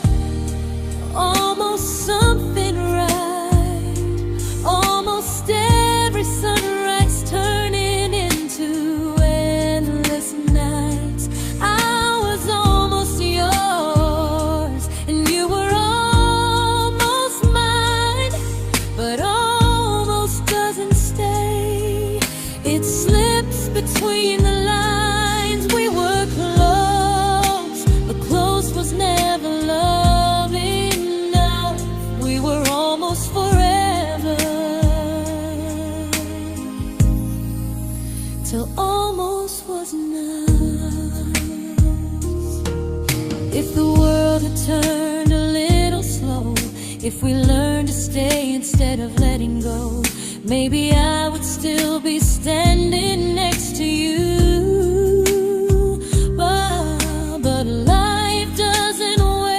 almost something right, almost every sunrise turning into endless nights. I was almost yours, and you were almost mine, but almost doesn't stay. It slips between the lines. We were close, but close was never love enough. We were almost forever, till almost was enough. If the world had turned a little slow, if we learned to stay instead of letting go, maybe I would still be standing next to you. But life doesn't wait.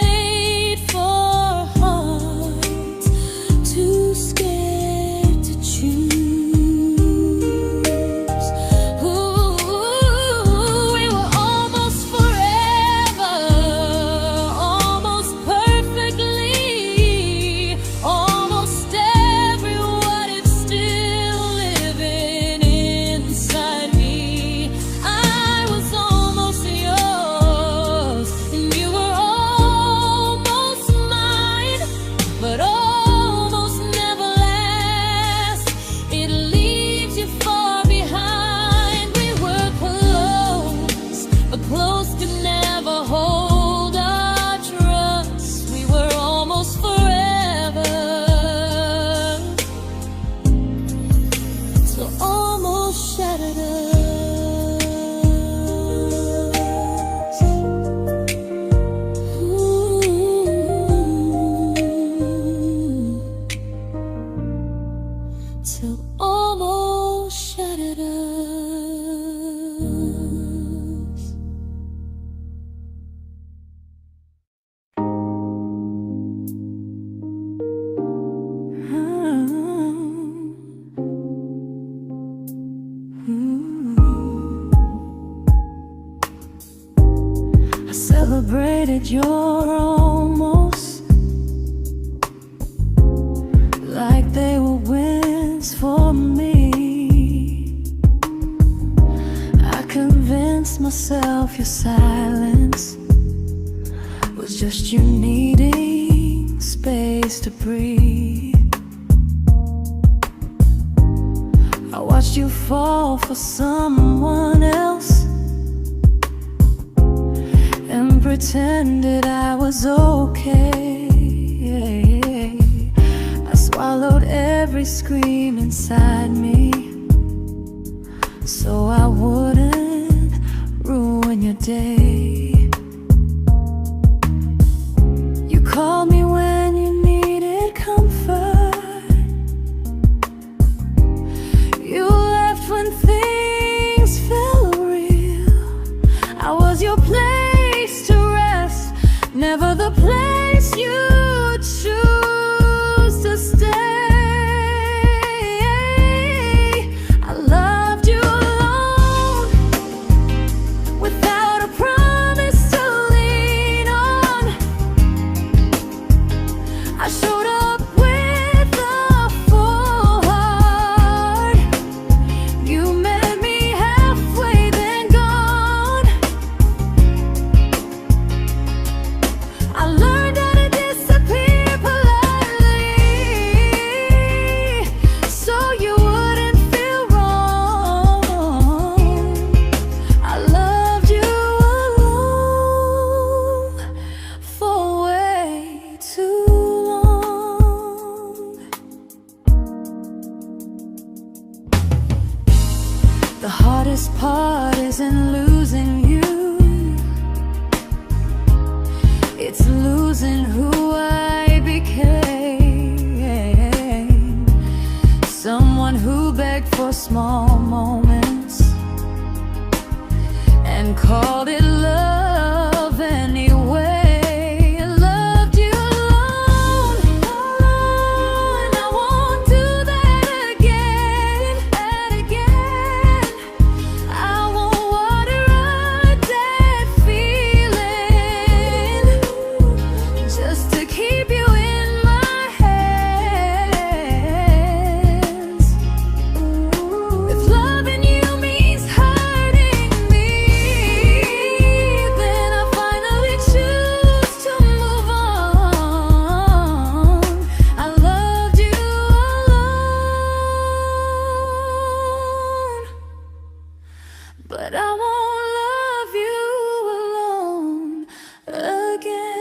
celebrated your almost like they were wins for me. I convinced myself your silence was just you needing space to breathe. I watched you fall for someone else and pretended I was okay. I swallowed every scream inside me so I wouldn't ruin your day. You called me when you needed comfort. You left when things felt real. I was your place to rest, never the place you choose to stay. I loved you alone, without a promise to lean on. I showed up with a full heart. You met me halfway, then gone. I learned how to disappear politely, so you wouldn't feel wrong. I loved you alone for way too long. The hardest part isn't losing you, it's losing who I became. Someone who begged for small moments and called it love anyway. I loved you alone, and I won't do that again. I won't water a dead feeling just to keep you in my hands. If loving you means hurting me, then I finally choose to move on. I loved you alone, but I won't love you alone again.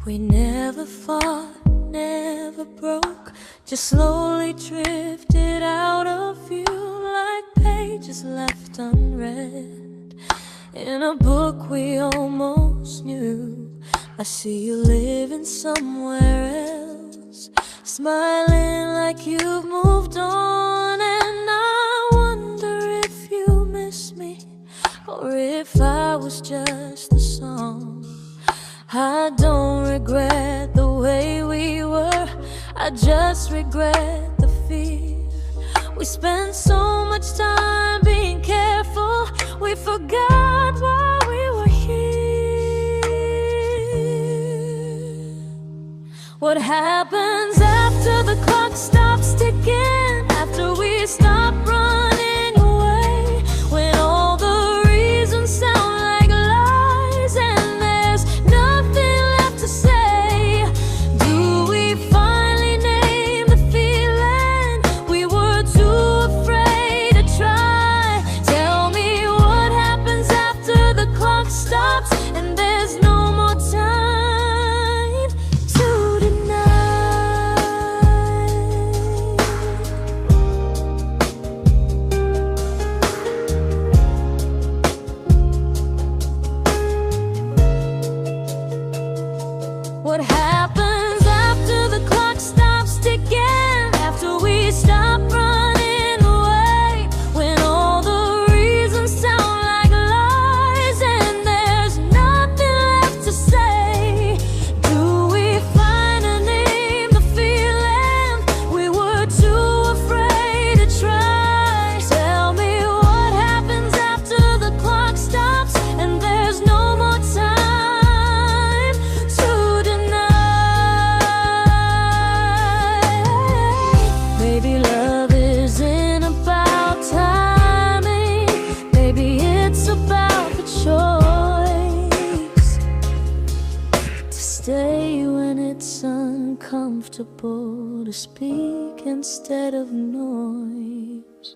We never fought, never broke, just slowly drifted out of view like pages left unread in a book we almost knew. I see you living somewhere else, smiling like you've moved on, and I wonder if you miss me or if I was just the song. I don't regret the way we were, I just regret the fear. We spent so much time being careful, we forgot why we were here. What happens after the clock stops ticking, after we stop running away, when all the reasons sound like lies and there's nothing left to say? Do we finally name the feeling we were too afraid to try? Tell me what happens after the clock stops and there's no more time to deny. comfortable to speak instead of noise.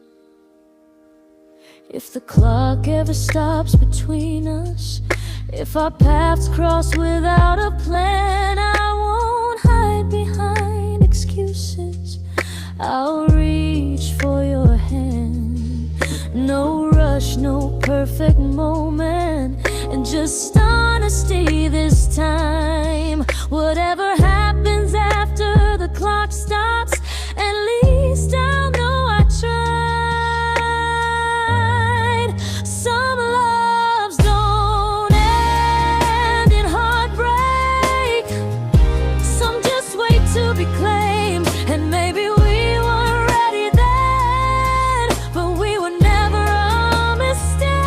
If the clock ever stops between us, if our paths cross without a plan, I won't hide behind excuses. I'll reach for your hand. No rush, no perfect moment, and just honesty this time. Whatever happens after the clock stops, at least I'll know I tried. Some loves don't end in heartbreak, some just wait to be claimed. And maybe we weren't ready then, but we were never a mistake.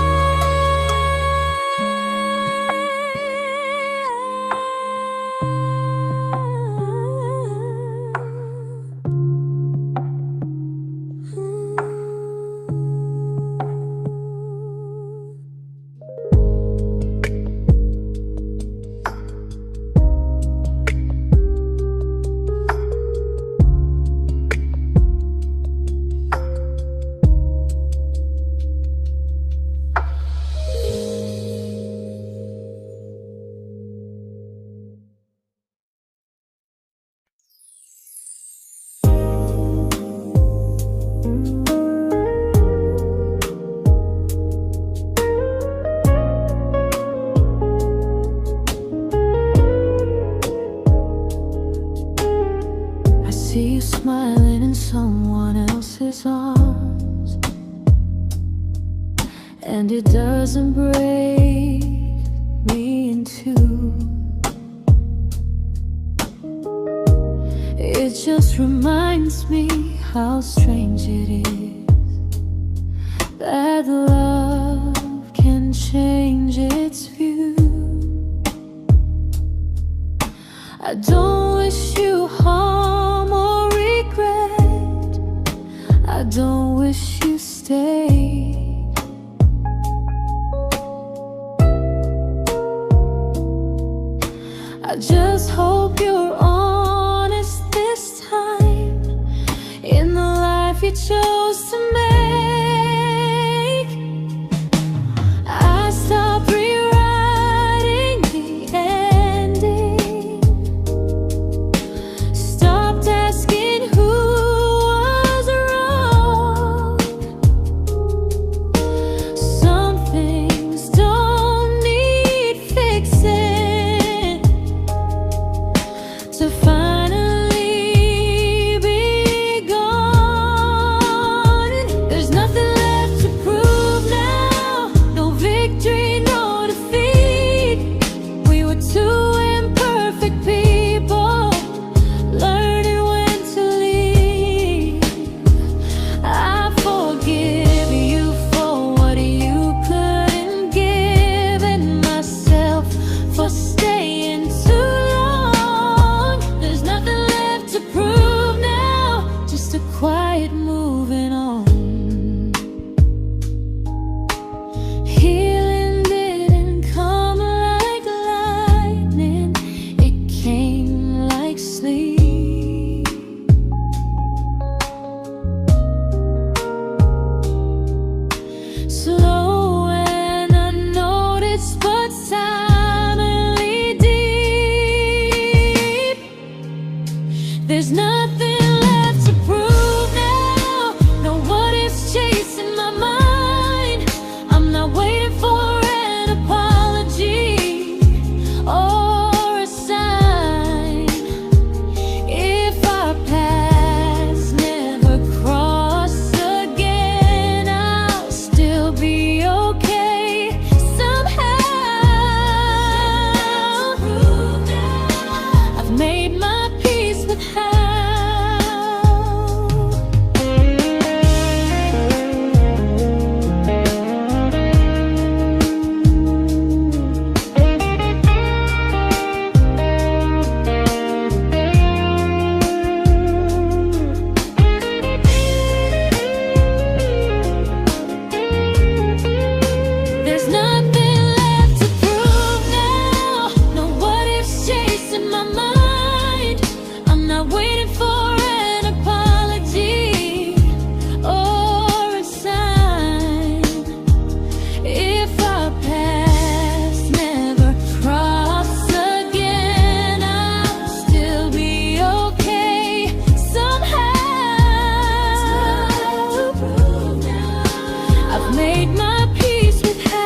I see you smiling in someone else's arms, and it doesn't break me in two. It just reminds me how strange it is that love can change its view. I don't wish you harm or regret. I don't wish you stayed. I just hope you're honest this time in the life you chose to make. I stopped rewriting the ending, stopped asking who was wrong. made my peace with hell.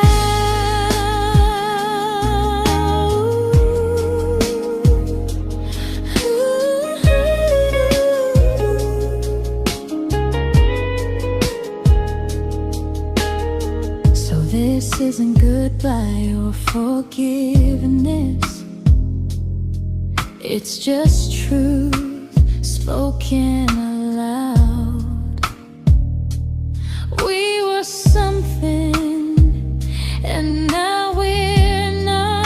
So this isn't goodbye or forgiveness, it's just truth spoken aloud. We were something, and now we're not.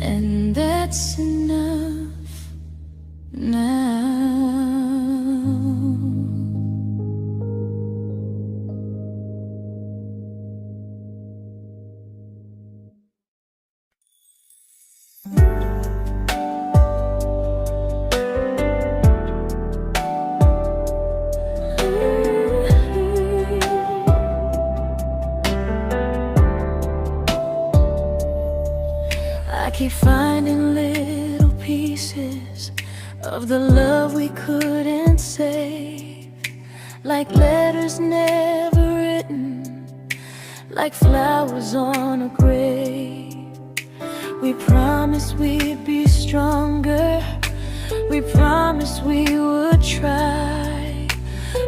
And that's enough now. I keep finding little pieces of the love we couldn't save, like letters never written, like flowers on a grave. We promised we'd be stronger, we promised we would try,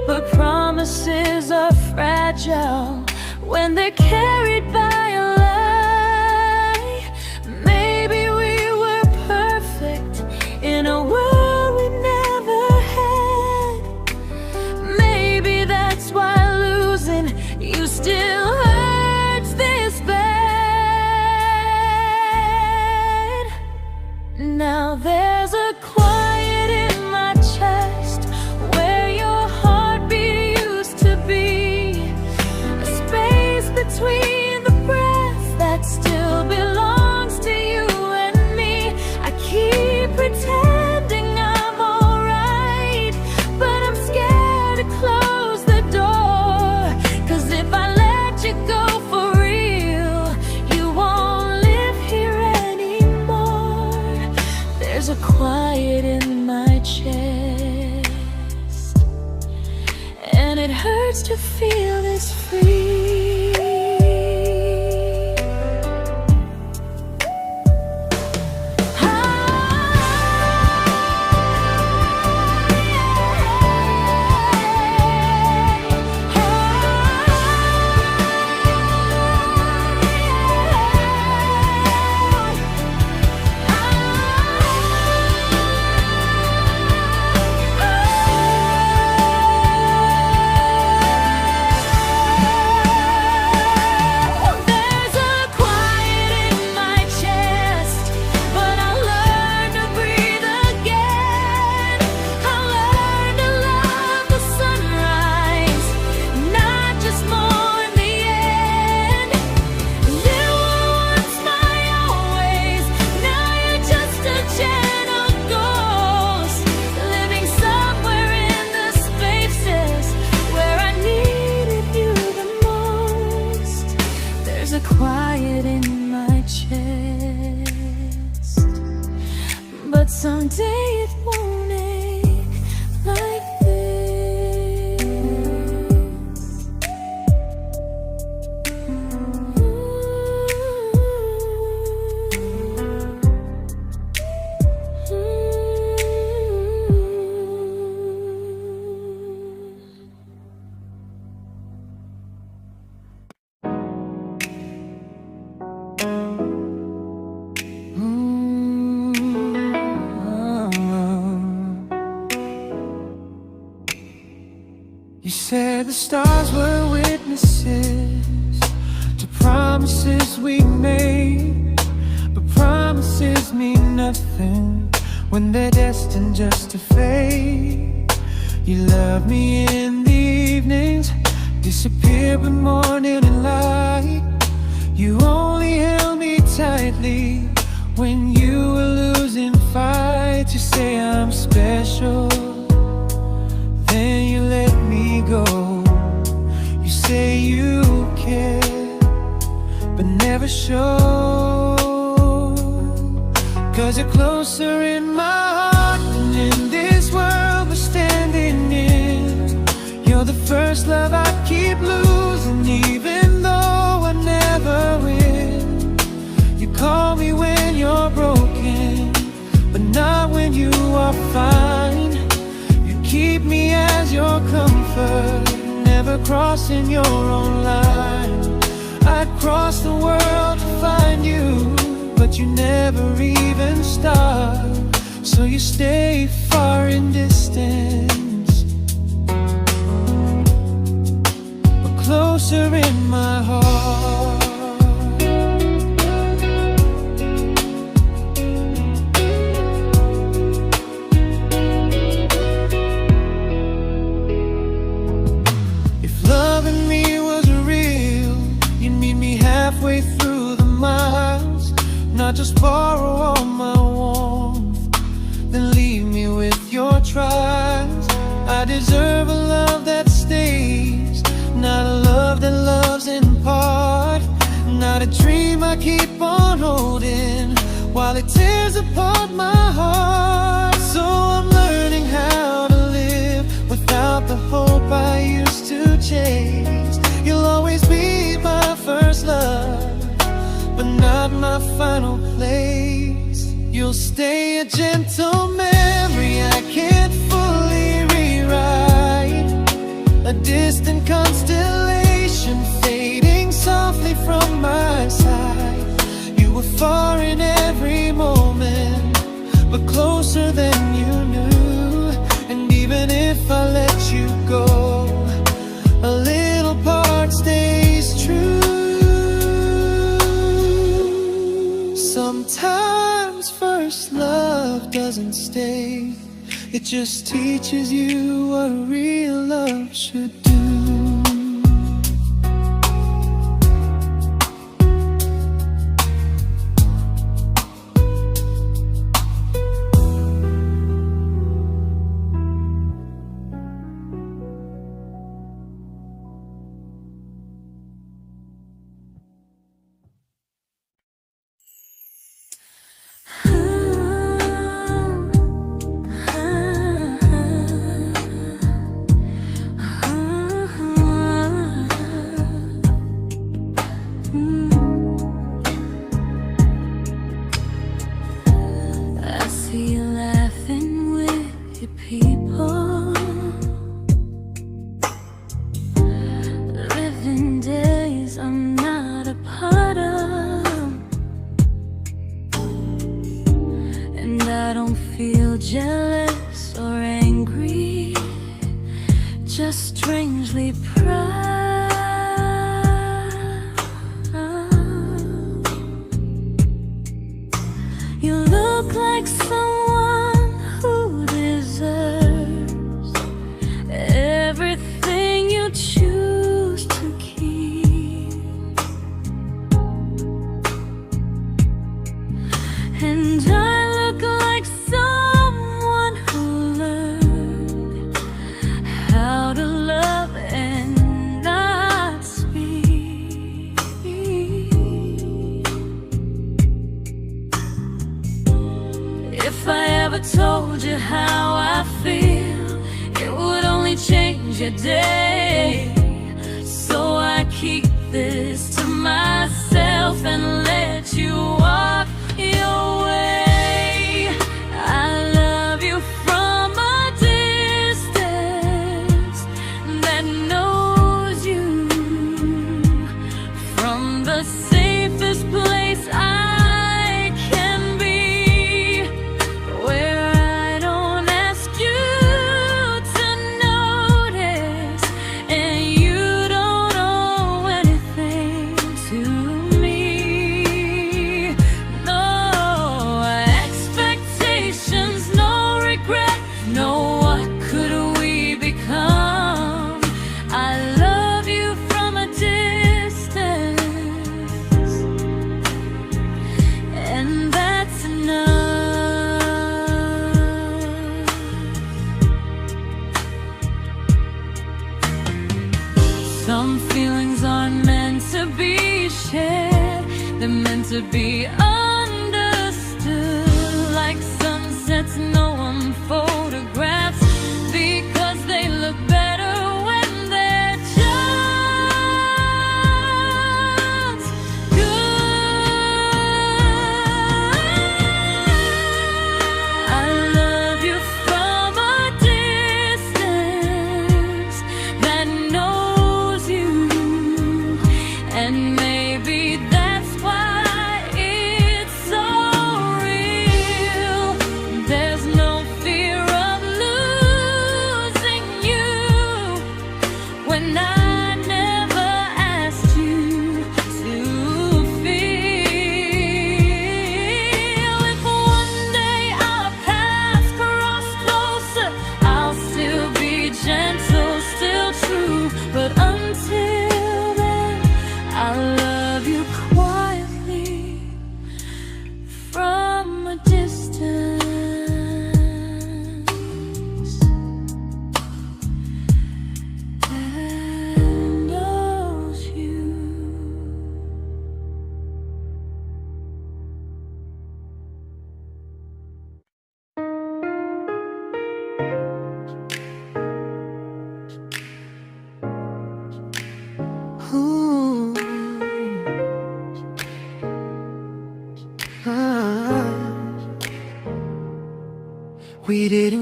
but promises are fragile when they're carried by a lie. Maybe we were perfect in a world we never had. Maybe that's why losing you still hurts this bad. Now there's a quiet in my chest where your heartbeat used to be, a space between the breaths that still belongs to you and me. I keep pretending I'm alright, but I'm scared to close the door, 'cause if I let you go for real, you won't live here anymore. There's a quiet in my chest, and it hurts to feel this free. Quiet in my chest, but someday it won't ache like this. You said the stars were witnesses to promises we made, but promises mean nothing when they're destined just to fade. You love me in the evenings, disappear but morning and light. You only held me tightly when you were losing fights. You say I'm special, then you let me go. You say you care, but never show, 'cause you're closer in my heart than prefer never crossing your own line. I'd cross the world to find you, but you never even start. So you stay far in distance, but closer in my heart. Halfway through the miles, not just borrow all my warmth, then leave me with your trials. I deserve a love that stays, not a love that loves in part, not a dream I keep on holding while it tears apart my heart. So I'm learning how to live without the hope I used to chase. You'll always be my first love, but not my final place. You'll stay a gentle memory I can't fully rewrite, a distant constellation fading softly from my side. You were far in every moment, but closer than you knew. And even if I let you go, a little part stays true. Sometimes first love doesn't stay, it just teaches you what real love should do. Jealous or angry, just strangely proud. You look like someone who deserves everything you choose to keep. And I look like someone who learned how to love and not speak. If I ever told you how I feel, it would only change your day. So I keep this to myself and let you walk your way. I love you from a distance that knows you, from the safest place I can be, where I don't ask you to notice and you don't owe anything to me. No expectations, no regret, no what could we become. I love you from a distance, and that's enough. Some feelings aren't meant to be shared, they're meant to be understood. Like sunsets no one photographs, because they look better when they're just good. I love you from a distance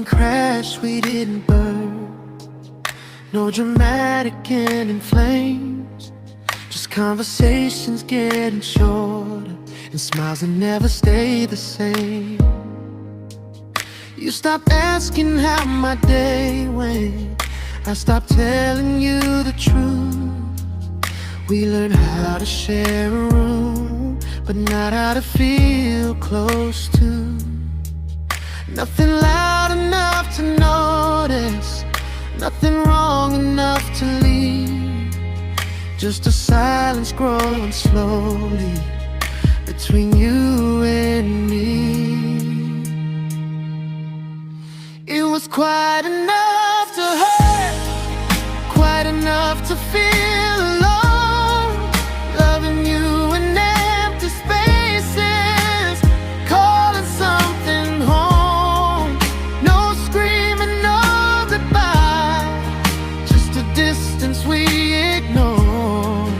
didn't crash, we didn't burn. No dramatic end in flames, just conversations getting shorter and smiles that never stay the same. You stopped asking how my day went, I stopped telling you the truth. We learned how to share a room, but not how to feel close to. Nothing loud enough to notice, nothing wrong enough to leave. Just a silence growing slowly between you and me. It was quite enough to hurt, quite enough to feel alone. Loving you in empty spaces, calling something home. No screaming, no goodbye, just a distance we ignored.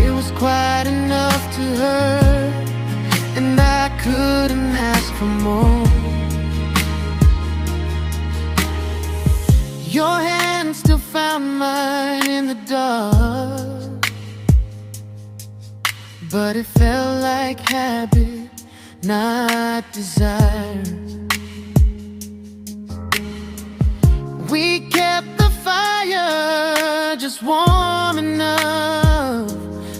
It was quite enough to hurt, and I couldn't ask for more. Your hand still found mine in the dark, but it felt like habit, not desire. We kept the fire just warm enough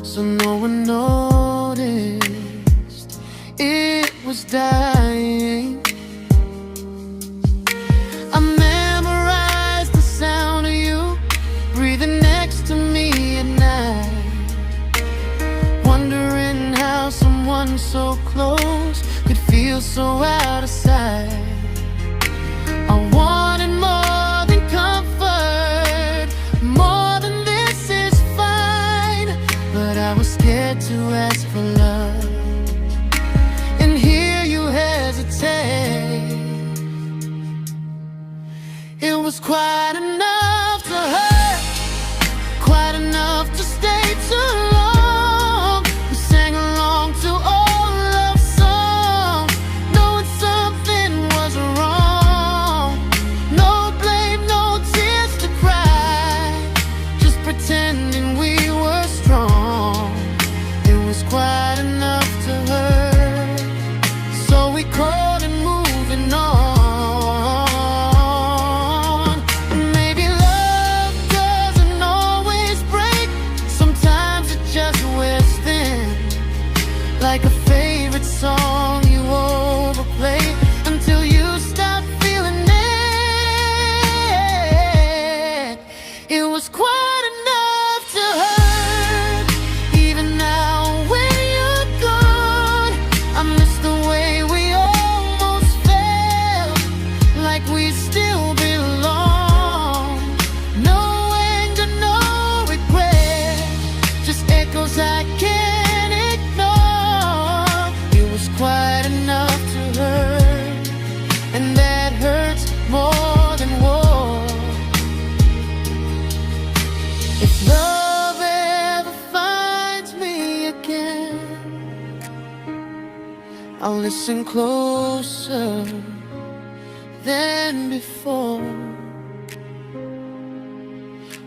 so no one noticed it was dying. I memorized the sound of you breathing next to me at night, wondering how someone so close could feel so out of sight. I wanted more than comfort, more than this is fine, but I was scared to ask for love and hear you hesitate. It was quite enough to hurt, quite enough to stay too long. We sang along to old love songs, knowing something was wrong. No blame, no tears to cry, just pretending we were strong. It was quite enough to hurt, so we crawled and moving on. Like a favorite song you overplay until you stop feeling it. It was quite enough to hurt. Even now when you're gone, I miss the way we almost felt, like we still belong. No anger, no regret, just echoes I can't ignore. It was quite enough to hurt, and that hurts more than war. If love ever finds me again, I'll listen closer than before,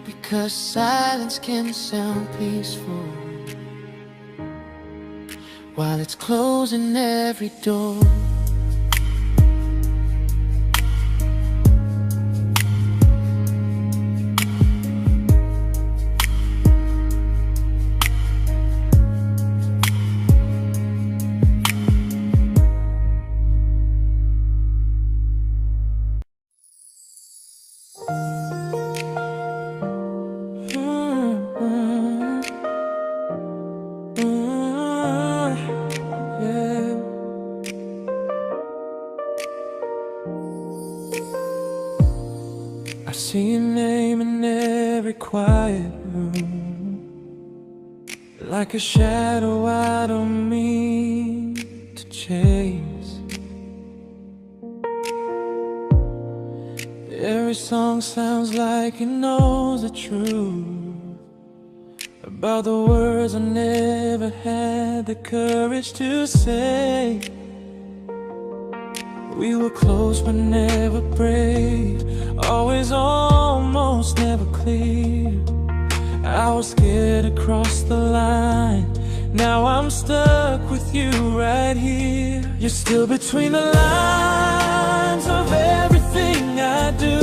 because silence can sound peaceful while it's closing every door. I see your name in every quiet room, like a shadow I don't mean to chase. Every song sounds like it knows the truth about the words I never had the courage to say. We were close but never brave, always almost, never clear. I was scared to cross the line, now I'm stuck with you right here. You're still between the lines of everything I do,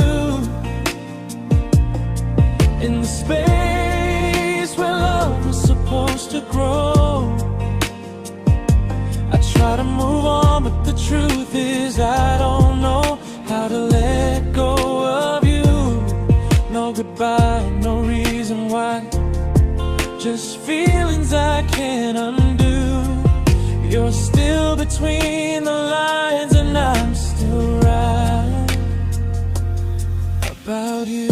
in the space where love was supposed to grow. I try to move on, but the truth is I don't know how to let go of you. No goodbye, no reason why, just feelings I can't undo. You're still between the lines and I'm still right about you.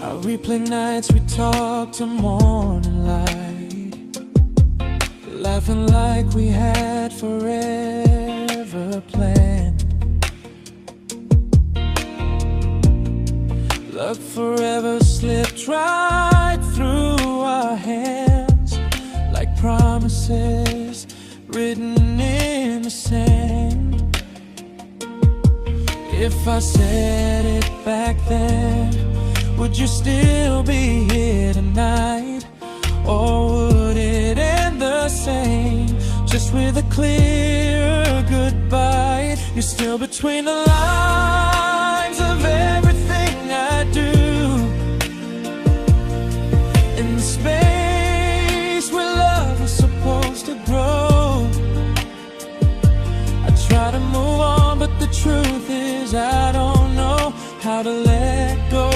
I replay nights we talk till morning light, laughing like we had forever planned. Luck forever slipped right through our hands, like promises written in the sand. If I said it back then, would you still be here tonight? Or would it end the same, just with a clear goodbye? You're still between the lines of everything I do, in the space where love was supposed to grow. I try to move on, but the truth is I don't know how to let go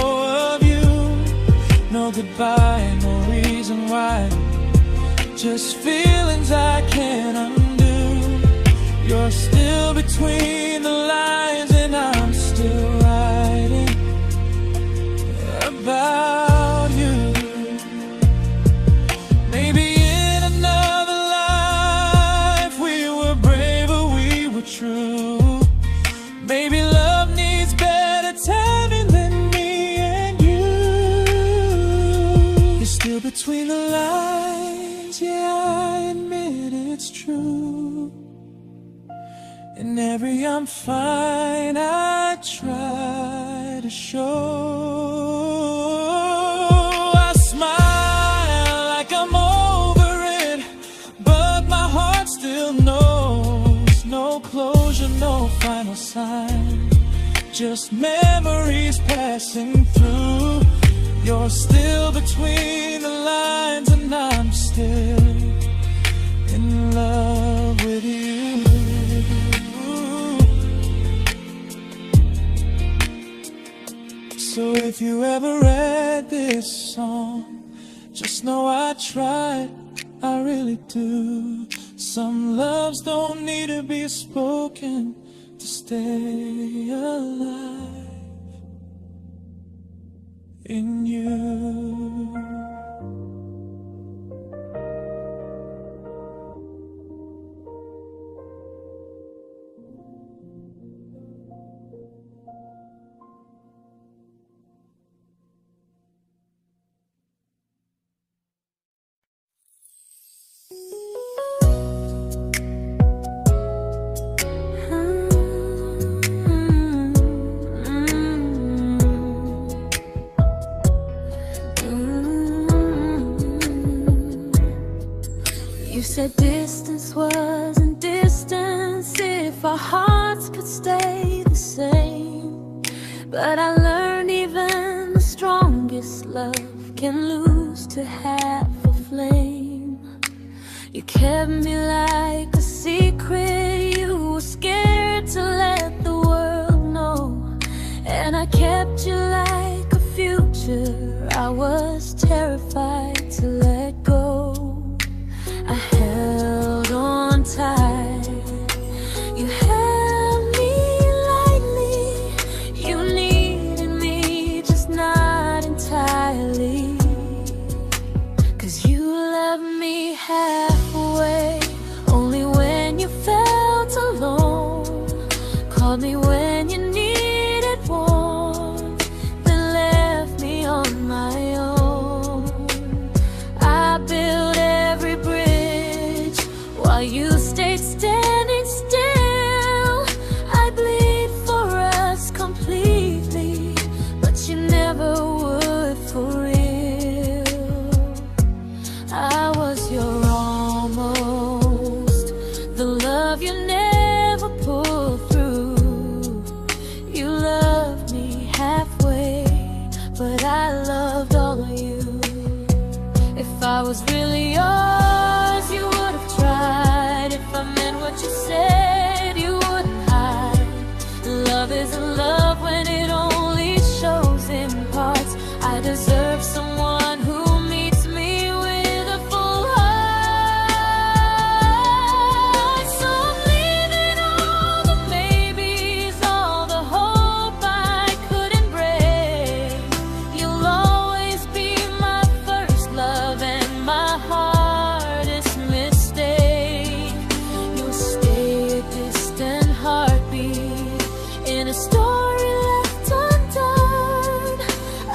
of you. No goodbye, no reason why, just feelings I can't undo. You're still between the lines and I'm still writing about you. Maybe in another life we were braver, we were true. Maybe love needs better timing than me and you. You're still between the lines, yeah, I admit it's true. In every I'm fine I try to show. I smile like I'm over it, but my heart still knows. No closure, no final sign, just memories passing through. You're still between the lines and I'm still in love with you. So if you ever read this song, just know I tried, I really do. Some loves don't need to be spoken to stay alive in you. You said distance wasn't distance if our hearts could stay the same. But I learned even the strongest love can lose to half a flame. You kept me like a secret, you were scared to let the world know. And I kept you like a future, I was terrified to let go. I held on tight, you held me lightly. You needed me, just not entirely. 'Cause you loved me halfway, only when you felt alone. Called me when you needed warmth, then left me on my own. I while you stayed standing still. I bleed for us completely, but you never would for real. I was your almost, the love you never pulled through. You loved me halfway, but I loved all of you. If I was really yours, you would have tried. If I meant what you said, you wouldn't hide. Love isn't love when it only shows in parts. I deserve someone who meets me with a full heart. So I'm leaving all the maybes, all the hope I couldn't break. You'll always be my first love and my hardest mistake. You'll stay a distant heartbeat in a story left undone,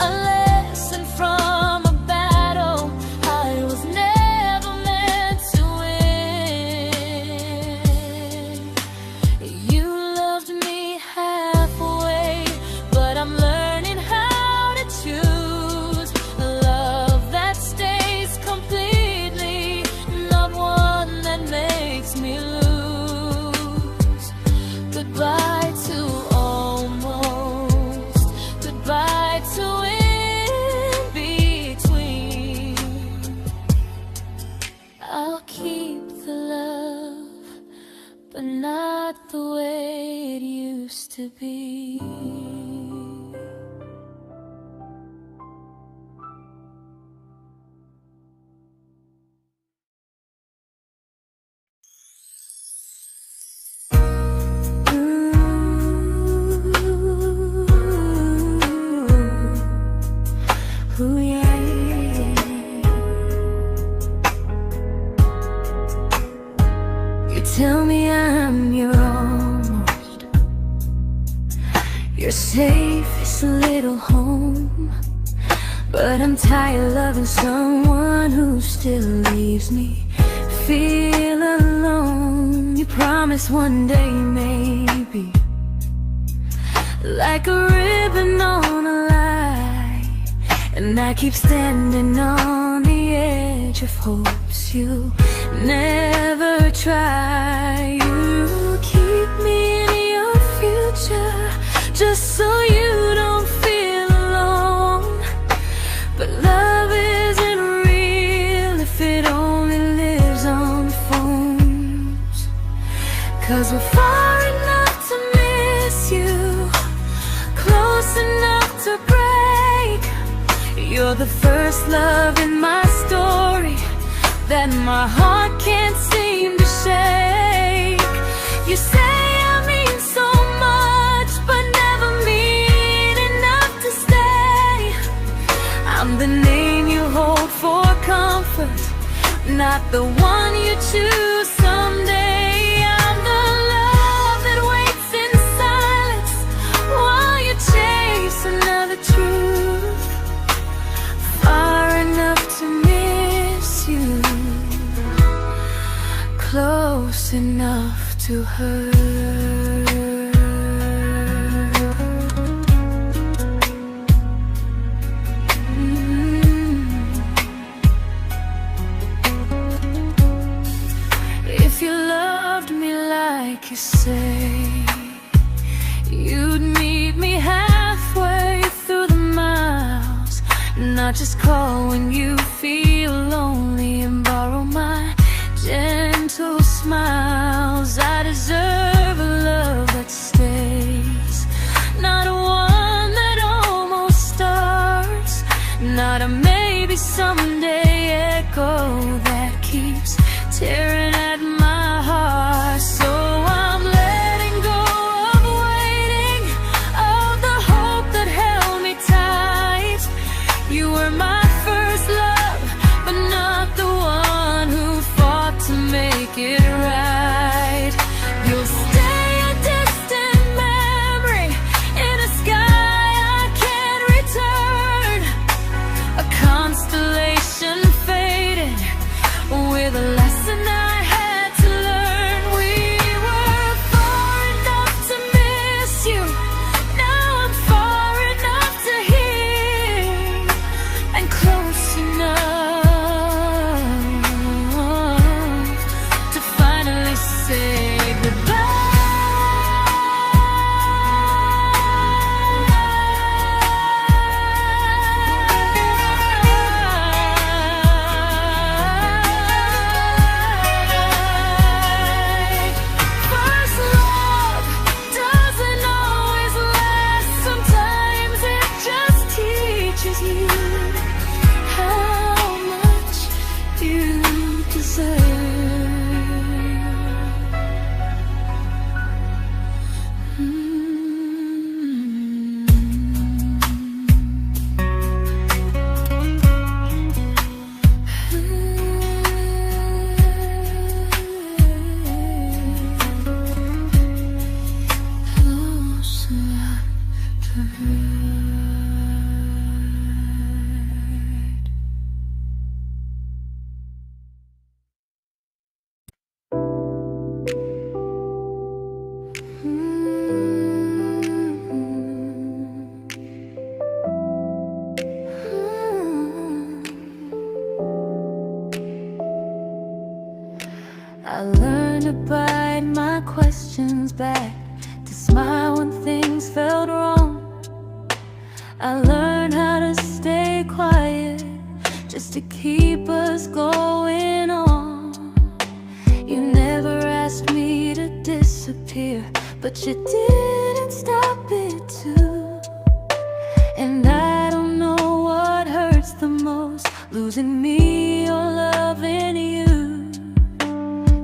a lesson from a battle I was never meant to win. You loved me halfway, but I'm learning how to choose a love that stays completely, not one that makes me lose. Goodbye to almost, goodbye to in between. I'll keep the love, but not the way it used to be. Ooh, yeah, yeah. You tell me I'm your almost, your safest little home, but I'm tired loving someone who still leaves me feel alone. You promise one day maybe, like a ribbon on a line, and I keep standing on the edge of hopes you never try. You keep me in your future just so you don't feel alone. But love isn't real if it only lives on phones. 'Cause we're far enough to miss you, close enough to break. You're the first love in my story that my heart can't seem to shake. You say I mean so much, but never mean enough to stay. I'm the name you hold for comfort, not the one you choose someday. I'm the love that waits in silence while you chase another truth. Far enough to miss you, close enough to hurt. If you loved me like you say, you'd meet me halfway through the miles, not just call when you feel lonely and borrow my gentle smiles. I deserve a love that stays, not one that almost starts, not a maybe someday echo that keeps tearing at my heart. So I'm letting go of waiting, of the hope that held me tight. You were my first love, but not the one who fought to make it right. You'll stay a distant memory in a sky I can't return, a constellation faded with a lesson I had I learned to bite my questions back, to smile when things felt wrong. I learned how to stay quiet, just to keep us going on. You never asked me to disappear, but you didn't stop it too. And I don't know what hurts the most, losing me or loving you.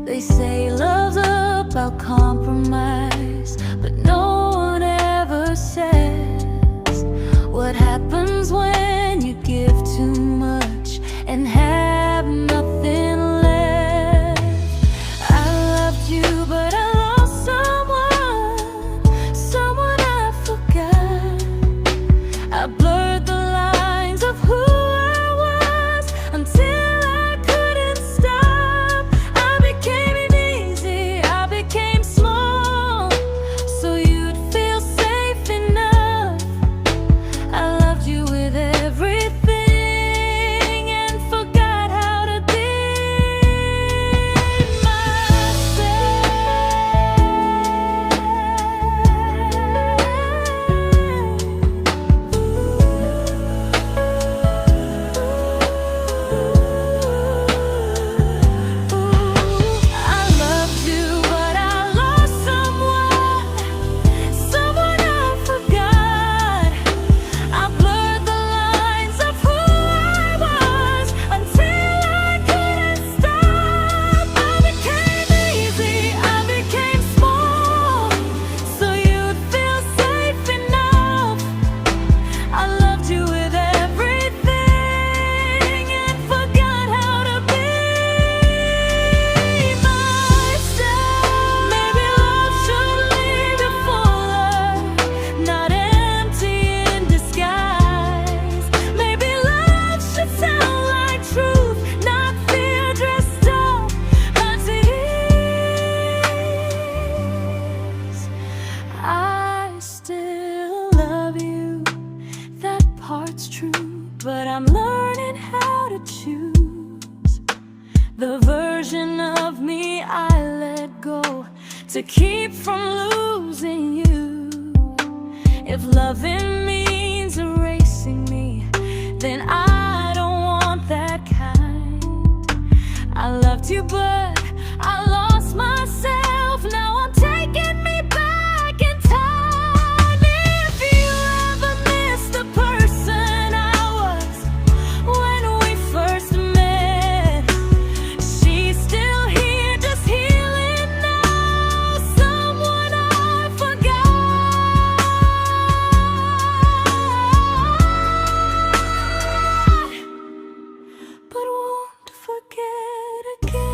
They say love's about compromise, but no one ever says what happens when you give too much and have nothing left. I loved you, but I lost someone I forgot. I blurred the lines of who I was until I couldn't stop. I became easy, I became small, so you'd feel safe enough. I loved you with everything and forgot how to be I loved you, but I lost someone I forgot. I blurred the lines of who I was until I couldn't stop. I became easy, I became small, so you'd feel safe enough. I loved you with everything and forgot how to be myself. Maybe love should leave you fuller, not empty in disguise. Maybe love should sound like truth, not fear dressed up as it is. I still love you, that part's true, but I'm learning how to choose the version of me I let go to keep from losing you. If loving means erasing me, then I don't want that kind. I loved you, but I lost myself. Now I'm taking me back in time. If you ever miss the person I was when we first met, she's still here, just healing now. Someone I forgot, but won't forget again.